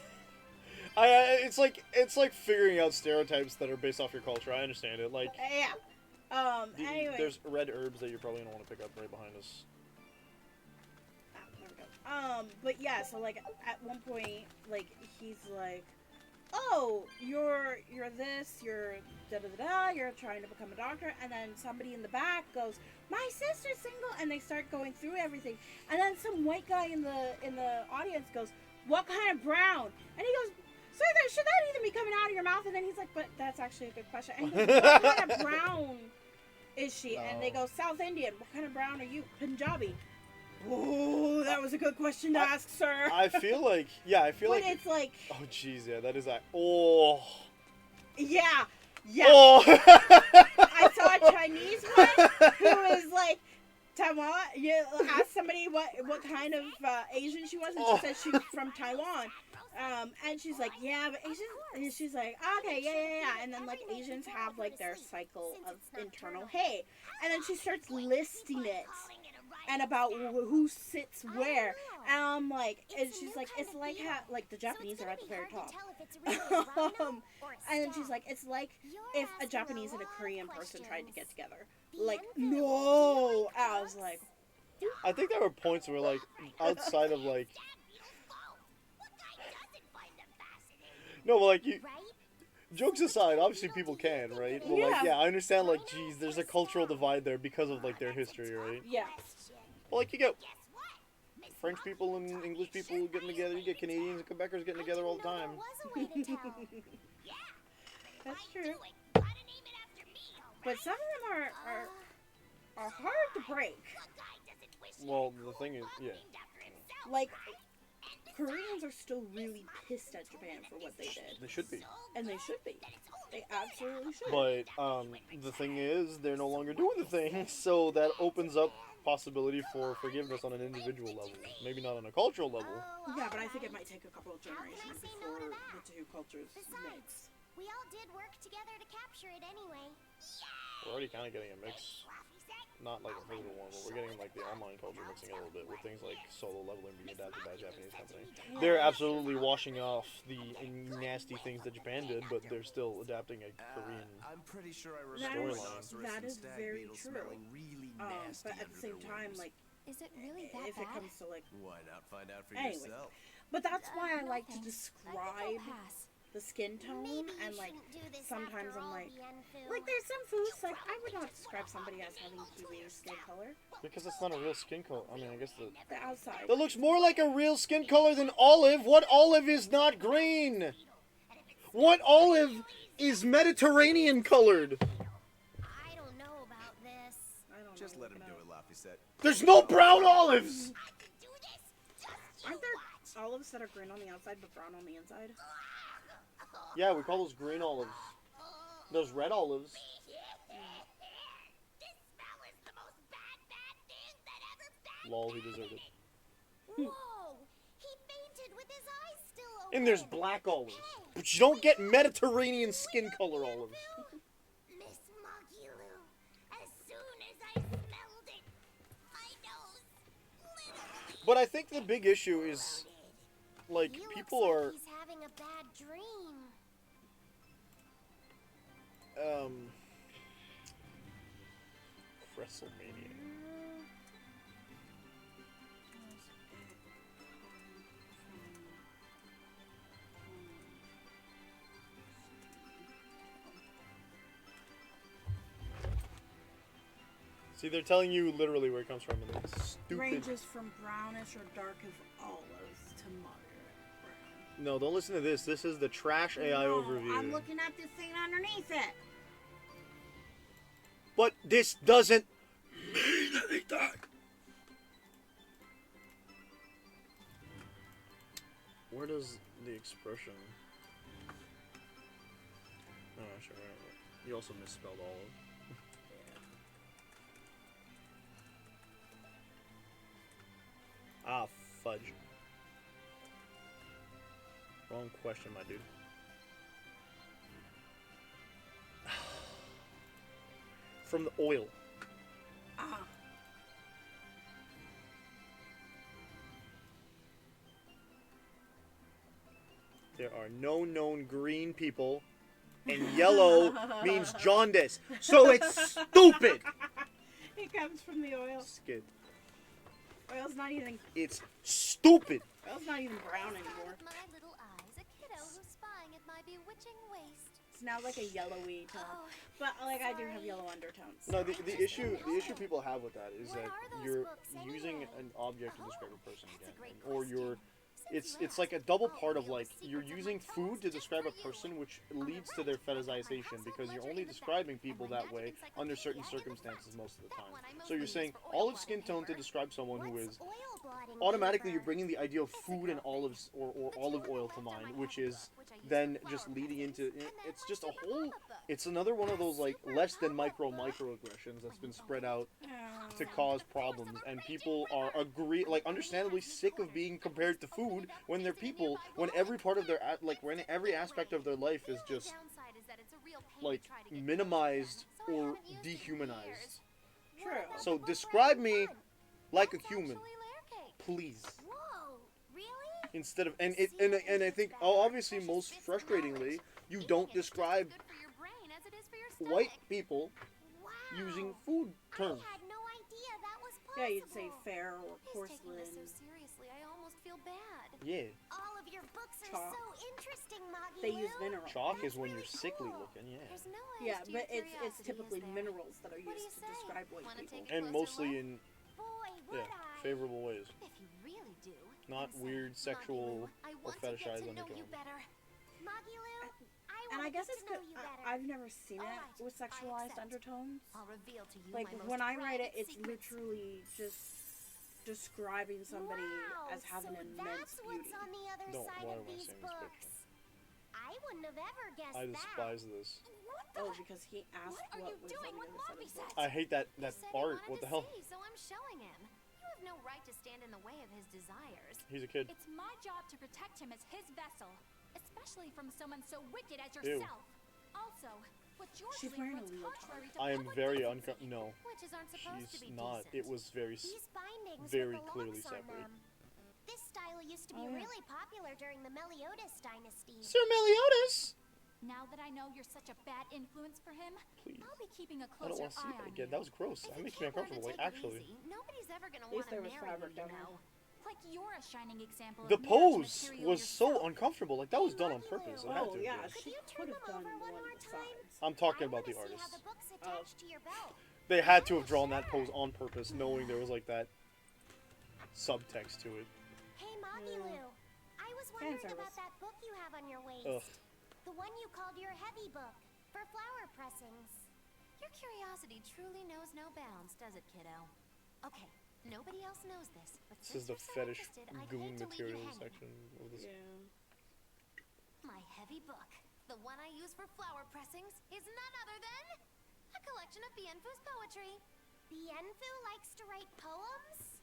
It's like figuring out stereotypes that are based off your culture. I understand it. Like, yeah. Anyway. There's red herbs that you probably don't want to pick up right behind us. There we go. But yeah, so like at one point, like he's like, oh, you're this, you're da-da-da-da, you're trying to become a doctor, and then somebody in the back goes, my sister's single, and they start going through everything, and then some white guy in the audience goes, what kind of brown? And he goes, so should that even be coming out of your mouth? And then he's like, but that's actually a good question. And he goes, what kind of brown is she? And they go, South Indian. What kind of brown are you? Punjabi. Oh, that was a good question to ask, sir. I feel like, but it's like, oh jeez, yeah, that is oh. Yeah. Oh. I saw a Chinese one who was like, Taiwan. You asked somebody what kind of Asian she was, and she said she was from Taiwan. And she's like, yeah, but Asian. And she's like, okay, yeah. And then like Asians have like their cycle of internal hate, and then she starts listing it and about who sits where, and I'm like, and she's like, it's like how like the Japanese are at the very top. And then she's like, it's like if a Japanese and a Korean person tried to get together. Like, no. I was like, I think there were points where like outside of like. No, but like you. Jokes aside, obviously people can, right? Well, like, yeah, I understand. Like, geez, there's a cultural divide there because of like their history, right? Yeah. Well, like you get French people and English people getting together. You get Canadians and Quebecers getting together all the time. That's true. But some of them are hard to break. Well, the thing is, yeah. Like, Koreans are still really pissed at Japan for what they did. They should be. And they should be. They absolutely should. But the thing is, they're no longer doing the thing, so that opens up possibility for forgiveness on an individual level. Maybe not on a cultural level. Yeah, but I think it might take a couple of generations before the two cultures mix. We all did work together to capture it anyway. We're already kind of getting a mix. Not like a physical one, but we're getting like the online culture mixing a little bit with things like solo leveling being adapted by a Japanese company. They're absolutely washing off the nasty things that Japan did, but they're still adapting a Korean I'm pretty sure I remember storyline. That is very true. Really but at the same time, like, is it really that if it bad? comes to like, why not find out for anyway. yourself? But that's why I like to thanks. describe the skin tone, and like sometimes I'm like there's some foods like I would not describe somebody as having kiwi skin color Because it's not a real skin color. I mean, I guess the outside. that looks more like a real skin color than olive. What olive is not green? What olive is Mediterranean colored? I don't know about this. Just let him do it, Laphicet. There's no brown olives! Aren't there olives that are green on the outside but brown on the inside? Yeah, we call those green olives. Those red olives. Lol, he deserved it. Whoa! He fainted with his eyes still open. And there's black olives. But you don't get Mediterranean skin color olives. Miss Mogulu, as soon as I smelled it, my nose literally But I think the big issue is, like, He people looks are, like he's having a bad dream. WrestleMania. See, they're telling you literally where it comes from, and it's stupid. Ranges from brownish or dark as olives to moderate brown. No, don't listen to this. This is the trash AI overview. I'm looking at this thing underneath it. But this doesn't mean anything. Where does the expression? Oh, sure. Right. You also misspelled olive. Ah, fudge. Wrong question, my dude. From the oil. Ah. There are no known green people, and yellow means jaundice. So it's stupid! It comes from the oil. Skid. Oil's not even. It's stupid! Oil's not even brown anymore. With my little eyes, a kiddo who's spying at my bewitching waist. It's now like a yellowy tone, Oh, but like I do have sorry. yellow undertones. No, the issue people have with that is What that are those you're books using anyway? an object to describe a person That's a again, great or you're question. Since you it's like a asked, double I'll part of reveal like the you're secrets of using my food toast to just describe for a you. person, which On the leads to right, their look at my fetishization household because you're ledger only in the back, describing and people my that magic way under certain encyclopedia in the circumstances front. most of the That time. one I So you're mostly saying use for olive oil skin blotting tone to paper. describe someone who What's is oil blotting automatically you're paper? bringing the idea of It's a food girl and olives thing. or The olive two on the oil to left are mind, my which heavy is book, which I use then for just flower leading into pressings, and then it's my just a super whole pop-up book. it's another one of My those like super less than pop-up book. microaggressions that's been spread out Oh. to cause problems, and people are understandably sick of being compared to food when they're people, when every part of their when every aspect of their life is The only just downside is that it's a real pain like to try to get minimized close again, so I or haven't used it in dehumanized. years. True. What about So the book describe where me you won? like a That's human, actually layer cake. please. Whoa, really? Instead of and See, I think it's better. obviously Precious most bits of frustratingly knowledge. you Eating don't is just as describe good for your brain as it is for your white stomach. people Wow. using food terms. I had no idea that was possible. Yeah, you'd say fair or He's taking this so porcelain. seriously, I almost feel bad. Yeah, All of your books are Chalk. so interesting, Moggy They Lou. use minerals. chalk is That's when really you're sickly cool. looking. Yeah, There's no end Yeah, to your but it's curiosity, typically is there? minerals that are What do used you to say? describe white Wanna people. take a and closer mostly look? in Boy, would yeah I. favorable ways, If you really do. not Listen, weird Moggy sexual Lou, I or want to get fetishized to know you undertones. better. Moggy Lou, And I wanna guess get it's to know good. you better. I've never seen it Alright, with I sexualized accept. undertones. I'll reveal to you Like my most when I write it, private it's secrets. literally just describing somebody Wow, as having so immense that's beauty. what's on the other Don't- side why of am I these seeing this books. I wouldn't have ever guessed I that. despise this. What the? Oh, because he asked What are what you was doing on with the other side Mommy of the book. I hate that He said he art. wanted What the to hell? see, so I'm showing him. You have no right to stand in the way of his desires. He's a kid. It's my job to protect him as his vessel, especially from someone so wicked as Ew. yourself. Also, what you're She's doing wearing a runs leotard. contrary to I am public very decency. no. Witches aren't supposed to She's be not. decent. It was very These bindings very with the clearly locks on separate. them. This style used to be Oh, yeah. really popular during the Meliodas dynasty. Sir Meliodas. Now that I know you're such a bad influence for him, Please. I'll be keeping a I don't closer want to see eye that on again. you. That was gross. If That you makes me can't learn to uncomfortable. Like take it actually. easy, nobody's ever gonna At least want to there was marry fabric you, down you there. know. Like you're a shining example The of marriage pose material was so yourself. uncomfortable. Like that was done on Hey, purpose. It Moggy had Oh to. yeah, Could she you could turn have them done over one one more of the time? sides. I'm talking I about the wanna see artist. how the book's attached to your belt. They had to have drawn that pose on purpose, knowing there was like that subtext to it. Hey, Moggy Yeah. Lou. I was wondering service. about that book you have on your waist. Ugh. The one you called your heavy book for flower pressings. Your curiosity truly knows no bounds, does it, kiddo? Okay, nobody else knows this, but This since is the you're so fetish interested, I'd goon hate to leave you materials hanging. section of this. Yeah. My heavy book, the one I use for flower pressings, is none other than a collection of Bienfu's poetry. Bienfu likes to write poems?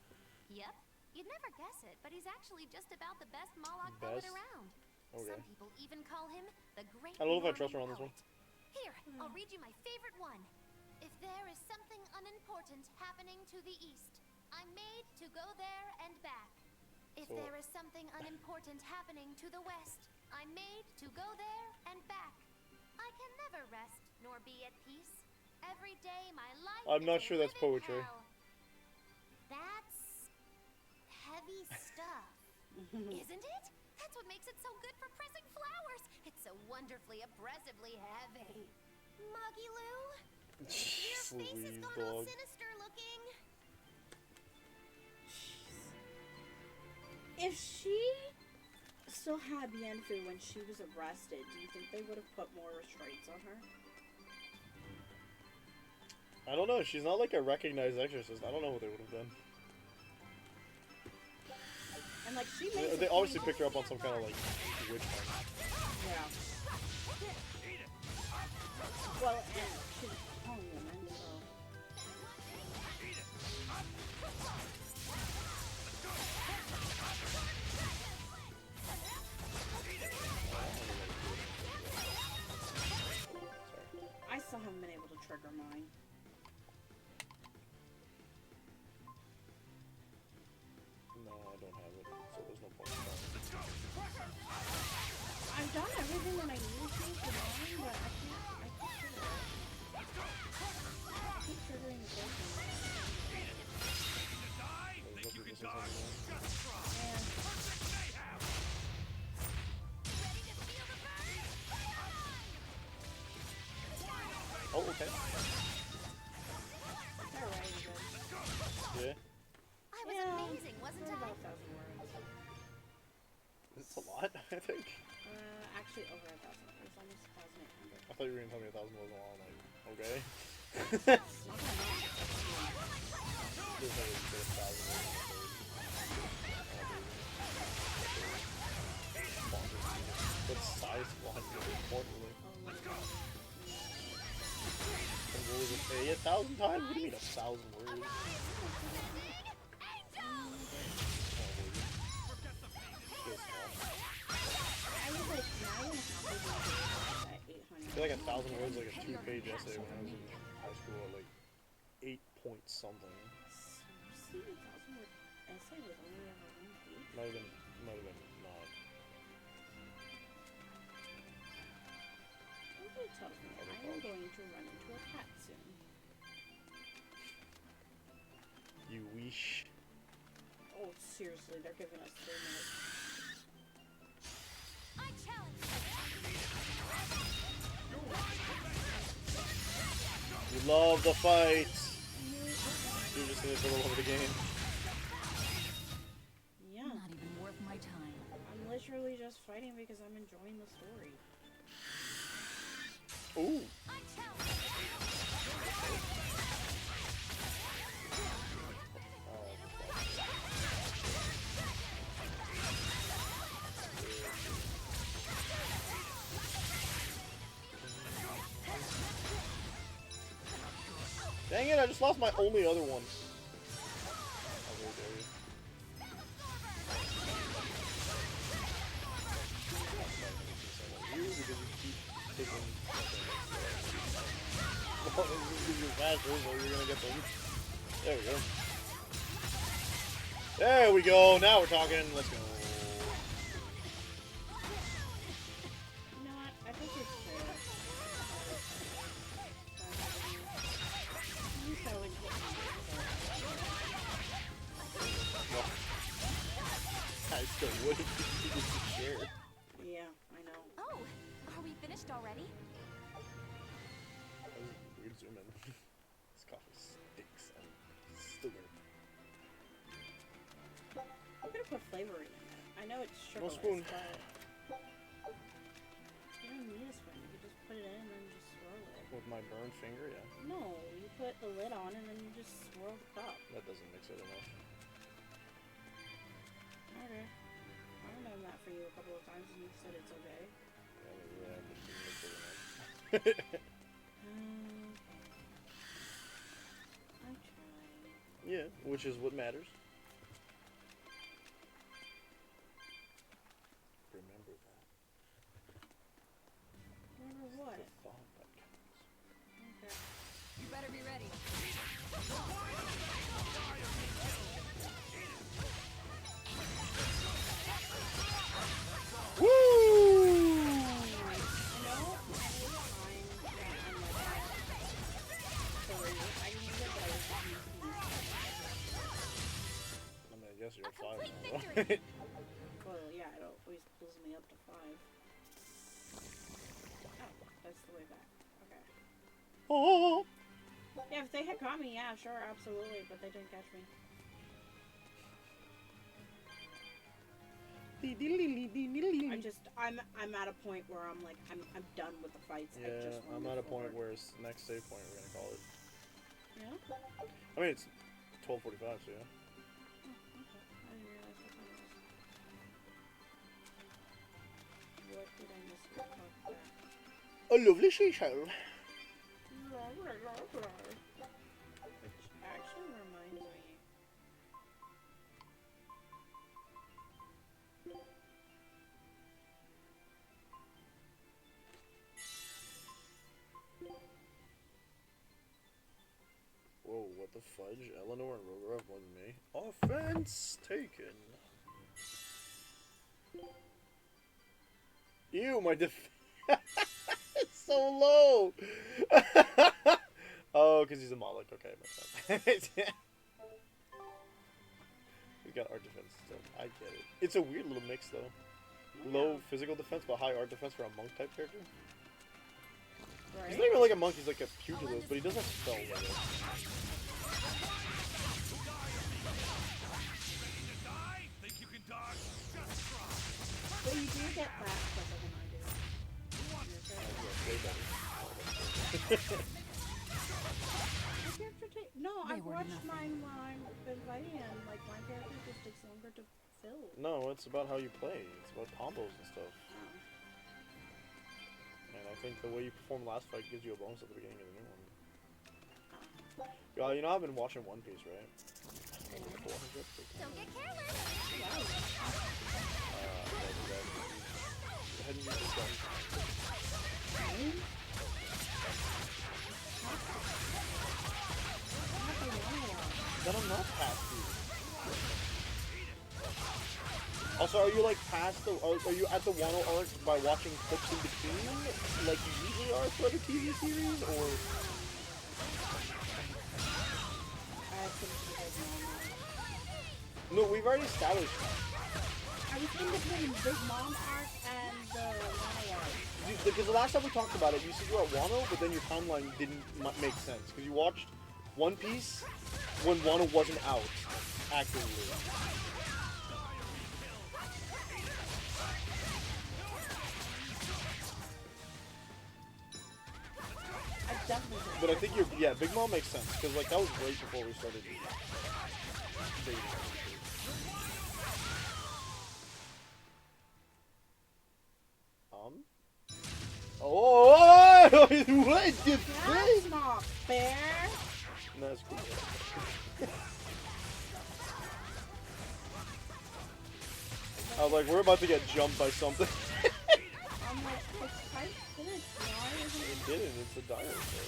Yep. You'd never guess it, but he's actually just about the best Moloch poet Best? around. Okay. Some people even call him the great I don't know if I trust her Norman on this one. poet. Here, I'll read you my favorite one. If there is something unimportant happening to the east, I'm made to go there and back. If So- there is something unimportant happening to the west, I'm made to go there and back. I can never rest nor be at peace. Every day my life I'm is not a sure that's living poetry. hell. That's heavy stuff, isn't it? That's what makes it so good for pressing flowers. It's so wonderfully oppressively heavy. Moggy Lou, your Jeez face has Louise, gone all dog. sinister looking. If she still had Bienfu when she was arrested, do you think they would have put more restraints on her? I don't know. She's not like a recognized exorcist. I don't know what they would have done. And like she They, makes a they obviously point- picked her up on some kind of like witch hunt. Yeah. Well, and she's a young woman, so. I still haven't been able to trigger mine. No, I don't have it, so there's no point in trying. I've done everything that I need to for mine, but I can't trigger it. I keep triggering the first one. Think you can dodge? Yeah. Ready to feel the burn? okay. They're writing good. Yeah. I was amazing, wasn't They're I? about 1,000 words. It's a lot, I think. Actually over 1,000. It was almost 1,800. I thought you were gonna tell me 1,000 was a lot. I'm like, okay. There's no way to get 1,000 words. What size font is it, importantly? And what was it say 1,000 times? What do you mean 1,000 words? I feel like 1,000 words like a 2-page essay when I was in high school at like 8 point something. See, 1,000 word essay was only ever 1 page. Might have been not. Somebody tells me I am going to run into a cat soon. You wish. Oh, seriously, they're giving us 3 minutes. I challenge You love the fights. You're just in it for the love of the game. Yeah. Not even worth my time. I'm literally just fighting because I'm enjoying the story. Ooh. Dang it, I just lost my only other one. How very dare you. You, because you keep taking... You're faster, so you're gonna get them. There we go. There we go, now we're talking, let's go. You know what? I think it's fair. You always get I still would if you could share. Yeah, I know. Oh, are we finished already? That was a weird zoom in. This coffee stinks. I'm still gonna... I'm gonna put flavoring in it. I know it's sugar, spoon. but you don't need a spoon. You can just put it in and then just swirl it. With my burned finger, yeah. No, you put the lid on and then you just swirl the cup. That doesn't mix it enough. Okay. I've done that for you a couple of times and you said it's okay. Yeah, maybe that didn't mix it enough. I tried. Yeah, which is what matters. Remember that. Remember what? The thought that counts. Okay. You better be ready. Woo! I mean, I guess you're at 5 now, right? well, yeah, it always pulls me up to 5. Oh, that's the way back. Okay. Oh! Yeah, if they had caught me, yeah, sure, absolutely, but they didn't catch me. I'm at a point where I'm like, I'm done with the fights. Yeah, I just I'm at a point where it's next save point, we're gonna call it. Yeah? I mean, it's 12:45, so yeah. Oh, okay. I didn't realize what time it was. What did I miss? A lovely seashell. Which actually reminds me. Whoa, what the fudge? Eleanor and Rogar have more than me. Offense taken. Ew, my it's so low! Oh, because he's a Moloch. Okay, my bad. He's got art defense, so I get it. It's a weird little mix, though. Low physical defense, but high art defense for a monk type character. Right? He's not even like a monk, he's like a pugilist, but he doesn't spell like it. But you do get that quicker than I do. No, I've watched mine when I've been fighting and like my character just takes longer to fill. No, it's about how you play. It's about combos and stuff. And I think the way you performed last fight gives you a bonus at the beginning of the new one. You know I've been watching One Piece, right? Don't get careless. Then I'm not past you. Also, are you like past the? Are you at the Wano arc by watching clips in between, like you usually are for the TV series, or? No, we've already established that. I was in between Big Mom arc and the Wano arc. Because the last time we talked about it, you said you were at Wano, but then your timeline didn't make sense. Because you watched One Piece when Wano wasn't out, actively. But I think yeah, Big Mom makes sense. Because like, that was right before we started dating. Oh, what the That's not fair. No, that's cool. I was like, we're about to get jumped by something. I'm like, it's quite finished now, isn't it? It didn't, it's a dinosaur.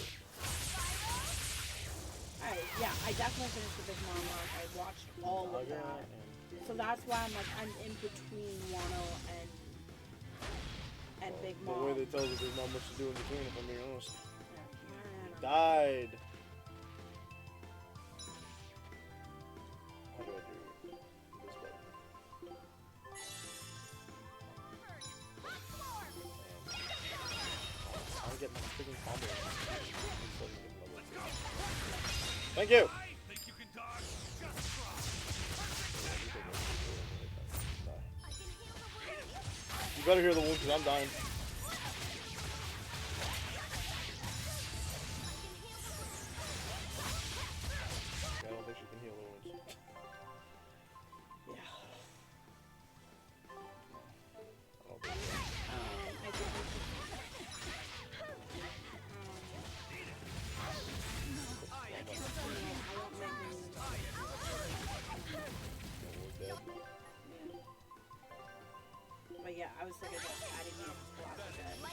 Alright, yeah, I definitely finished the Big Mom arc. I watched all of that. So that's why I'm like, I'm in between Wano and Big Mom. The way they tell you there's not much to do in between, if I'm being honest. He died. How do I do this button? I'll get my freaking combo. Thank you! You better hear the wound because I'm dying. Yeah, I don't think she can heal the wounds. Yeah. I don't think so. But yeah, I was thinking about adding in block again. I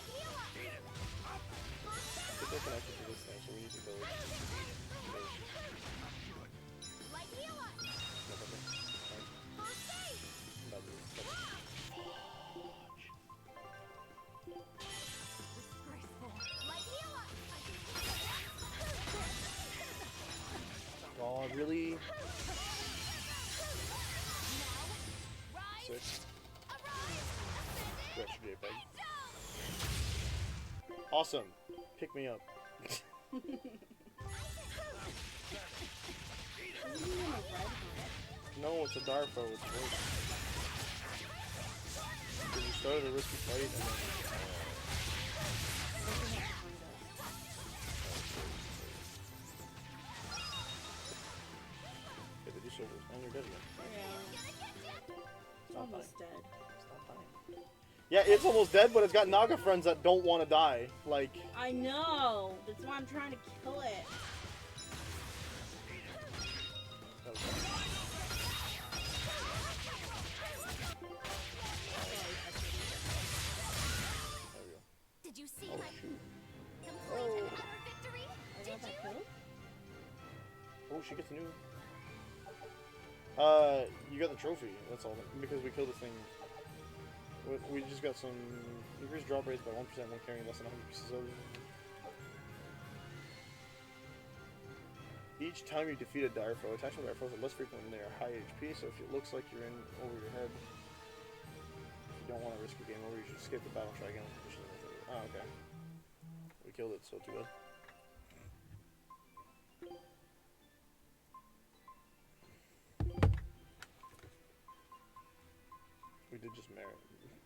think they're connected to this thing, so we need to go. God, really? 6. Yesterday, bud. Awesome. Pick me up. No, it's a Darfo. It's worse. Because you started a risky fight and then... Okay, they do shoulders. And you're dead again. It's almost dead. Yeah, it's almost dead, but it's got Naga friends that don't want to die. Like... I know! That's why I'm trying to kill it. Did you see my complete and utter victory? Did you? Oh, she gets a new... you got the trophy, that's all. Because we killed this thing. We just got some increased drop rates by 1% when carrying less than 100 pieces of... Each time you defeat a dire foe, attacks with dire foes are less frequent when they are high HP, so if it looks like you're in over your head, if you don't want to risk your game over, you should skip the battle, try again with the... Oh, okay. We killed it, so too bad.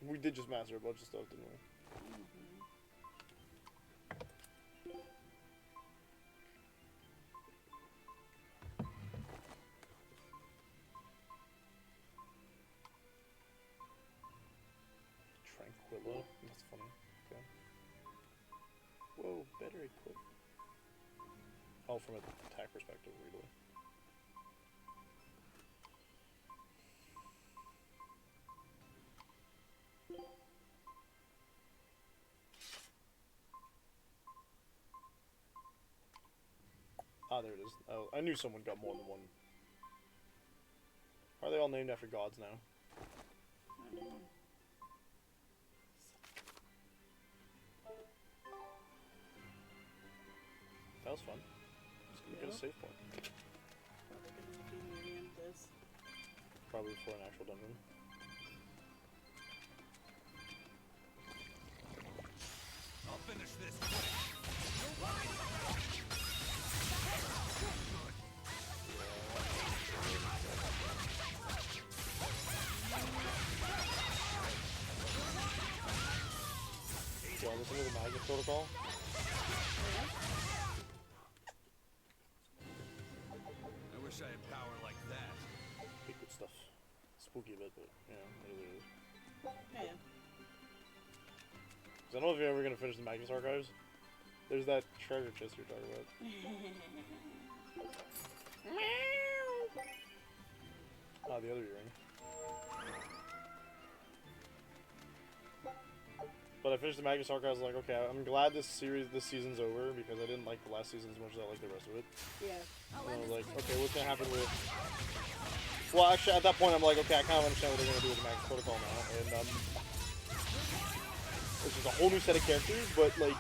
We did just master a bunch of stuff, didn't we? Tranquilla? That's funny. Okay. Whoa, better equip. Oh, from an attack perspective, really. Ah, there it is. Oh, I knew someone got more than one. Are they all named after gods now? I don't know. That was fun. Just gonna get a save point. Probably gonna be near the end of this. Probably for an actual dungeon. I'll finish this. Do you want to listen to the Magnus Protocol? I wish I had power like that. Pretty good stuff. Spooky a bit, but yeah, it is. Yeah. Because I don't know if you're ever going to finish the Magnus Archives. There's that treasure chest you're talking about. Ah, the other earring. But I finished the Magnus Archives, like, okay, I'm glad this season's over, because I didn't like the last season as much as I liked the rest of it. Yeah. And I was like, okay, what's going to happen with... Well, actually, at that point, I'm like, okay, I kind of understand what they're going to do with the Magnus Protocol now, and, it's just a whole new set of characters, but, like,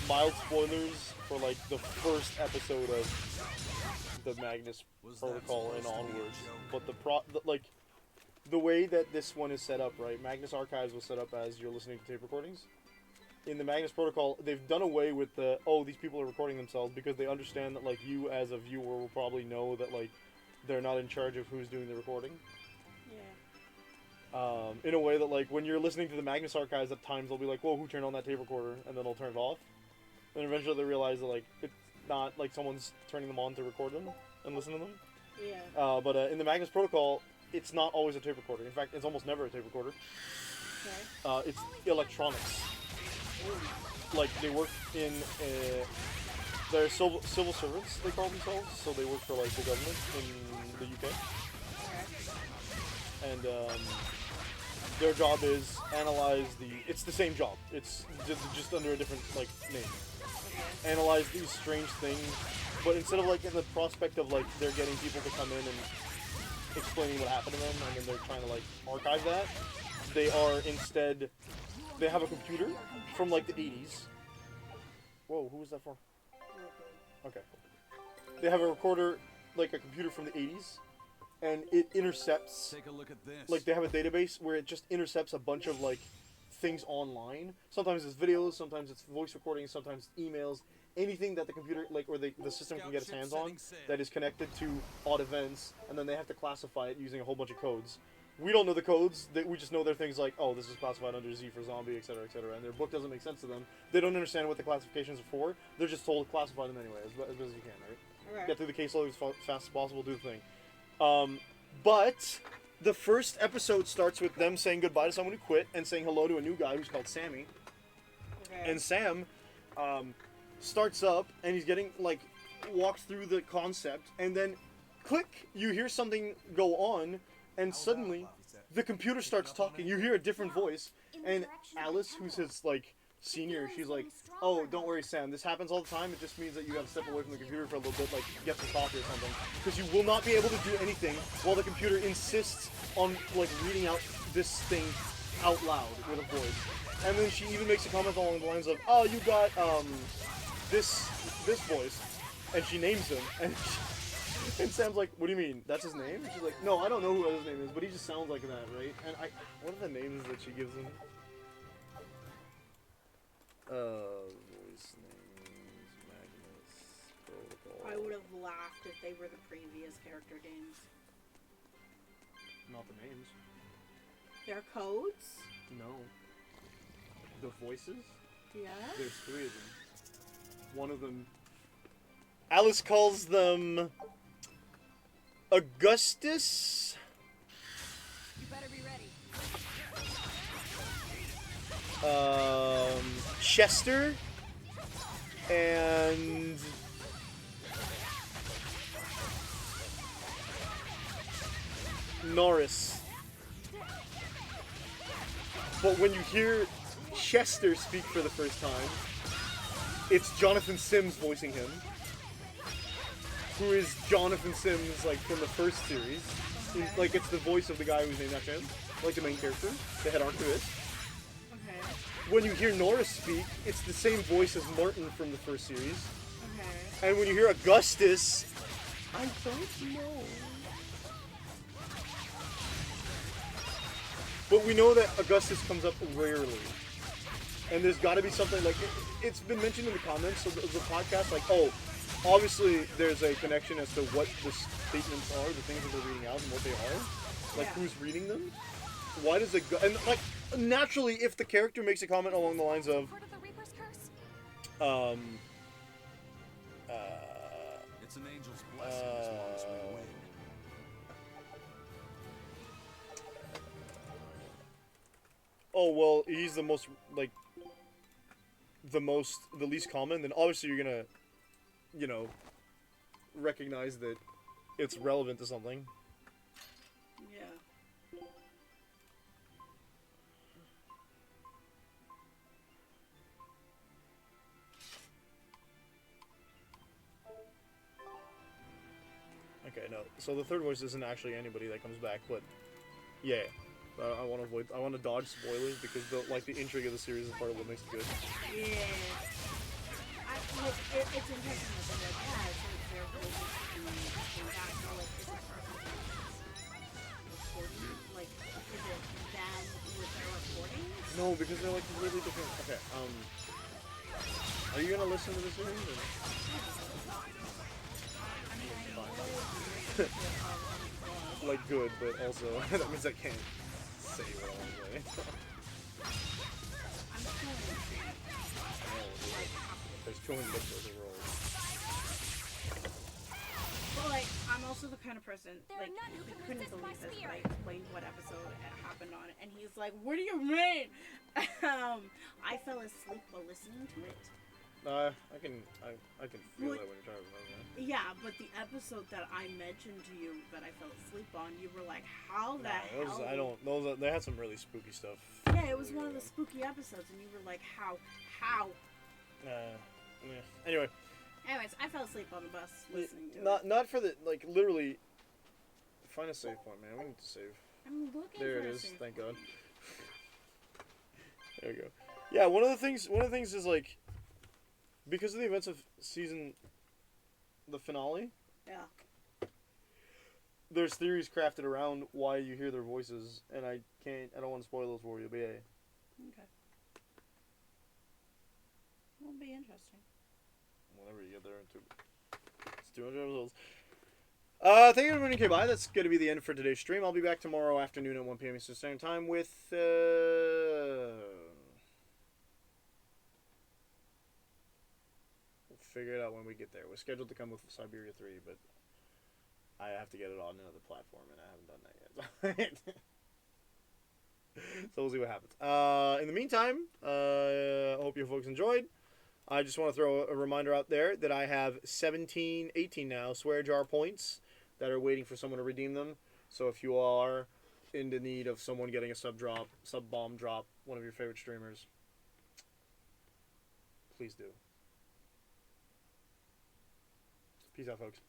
mild spoilers for, like, the first episode of the Magnus Protocol and onwards. But the way that this one is set up, right? Magnus Archives was set up as you're listening to tape recordings. In the Magnus Protocol, they've done away with the, oh, these people are recording themselves, because they understand that, like, you as a viewer will probably know that, like, they're not in charge of who's doing the recording. Yeah. In a way that, like, when you're listening to the Magnus Archives, at times they'll be like, whoa, who turned on that tape recorder? And then they'll turn it off. And eventually they realize that, like, it's not, like, someone's turning them on to record them and listen to them. Yeah. But in the Magnus Protocol, it's not always a tape recorder. In fact, it's almost never a tape recorder. Okay. It's electronics. Like, they work in... they're civil servants, they call themselves. So they work for, like, the government in the UK. And their job is analyze the... It's the same job. It's just under a different, like, name. Analyze these strange things. But instead of, like, in the prospect of, like, they're getting people to come in and explaining what happened to them, and then they're trying to, like, archive that, they are instead... They have a computer from, like, the 80s. Whoa, who was that for? Okay. They have a recorder, like, a computer from the 80s, and it intercepts... Take a look at this. Like, they have a database where it just intercepts a bunch of, like, things online. Sometimes it's videos, sometimes it's voice recordings, sometimes it's emails. Anything that the computer, like, or the system can get its hands on that is connected to odd events, and then they have to classify it using a whole bunch of codes. We don't know the codes, we just know they're things like, oh, this is classified under Z for zombie, etc., etc., and their book doesn't make sense to them. They don't understand what the classifications are for, they're just told to classify them anyway, as best as you can, right? Okay. Get through the caseload as fast as possible, do the thing. But the first episode starts with them saying goodbye to someone who quit, and saying hello to a new guy who's called Sammy. Okay. And Sam, starts up, and he's getting, like, walked through the concept, and then, click, you hear something go on, and suddenly, the computer starts talking. You hear a different voice, and Alice, who's his, like, senior, she's like, oh, don't worry, Sam, this happens all the time. It just means that you have to step away from the computer for a little bit, like, get some coffee or something, because you will not be able to do anything while the computer insists on, like, reading out this thing out loud with a voice. And then she even makes a comment along the lines of, oh, you got, this voice, and she names him, and Sam's like, what do you mean? That's his name? And she's like, no, I don't know who his name is, but he just sounds like that, right? And what are the names that she gives him? Voice name. I would have laughed if they were the previous character names. Not the names. Their codes? No. The voices? Yeah. There's 3 of them. One of them... Alice calls them... Augustus? You better be ready. Chester? And... Norris. But when you hear Chester speak for the first time, it's Jonathan Sims voicing him, who is Jonathan Sims, like, from the first series. Okay. Like, it's the voice of the guy who's named after him, like the main character, the head archivist. Okay. When you hear Norris speak, it's the same voice as Martin from the first series. Okay. And when you hear Augustus, I don't know. But we know that Augustus comes up rarely. And there's got to be something, like, it's been mentioned in the comments of the podcast, like, oh, obviously there's a connection as to what the statements are, the things that they're reading out and what they are. Like, Yeah. who's reading them? Why does it go... And, like, naturally, if the character makes a comment along the lines of... Part of the Reaper's curse? It's an angel's blessing as long as we win. Oh, well, he's the most, like, the least common, then obviously you're gonna, you know, recognize that it's relevant to something. Yeah. Okay, no. So the third voice isn't actually anybody that comes back, but yeah. I want to dodge spoilers because the intrigue of the series is part of what makes it good. Yeah. It's interesting that they're like, yeah, it's their voices came back. So, like, is it recording? Like, is it them with their recording? No, because they're like really different. Okay, are you gonna listen to the series? Or? Like good, but also that means I can't say what I want to say. I'm still There's too many books to roll. But like, I'm also the kind of person, There like, are none who he can couldn't resist my believe this, but spear. I explained what episode it happened on, and he's like, what do you mean? I fell asleep while listening to it. I can feel Well, that when you're talking about that. Yeah, but the episode that I mentioned to you that I fell asleep on, you were like, how the hell? They had some really spooky stuff. Yeah, it was one of the spooky episodes, and you were like, how? Yeah. Anyway. Anyways, I fell asleep on the bus listening to it. Not for the, like, literally, find a save point, man. We need to save. I'm looking There for it a is, save thank point. God. There we go. Yeah, one of the things is, like, because of the events of the finale, Yeah. there's theories crafted around why you hear their voices, and I don't want to spoil those for you, but yeah. Okay. It'll be interesting. Whenever you get there into it's 200 episodes. Thank you everyone who came by. That's going to be the end for today's stream. I'll be back tomorrow afternoon at 1 p.m. Eastern Standard Time with, we'll figure it out when we get there. We're scheduled to come with Siberia 3, but I have to get it on another platform, and I haven't done that yet. So we'll see what happens. In the meantime, I hope you folks enjoyed. I just want to throw a reminder out there that I have 18 now swear jar points that are waiting for someone to redeem them. So if you are in the need of someone getting a sub bomb drop, one of your favorite streamers, please do. Peace out, folks.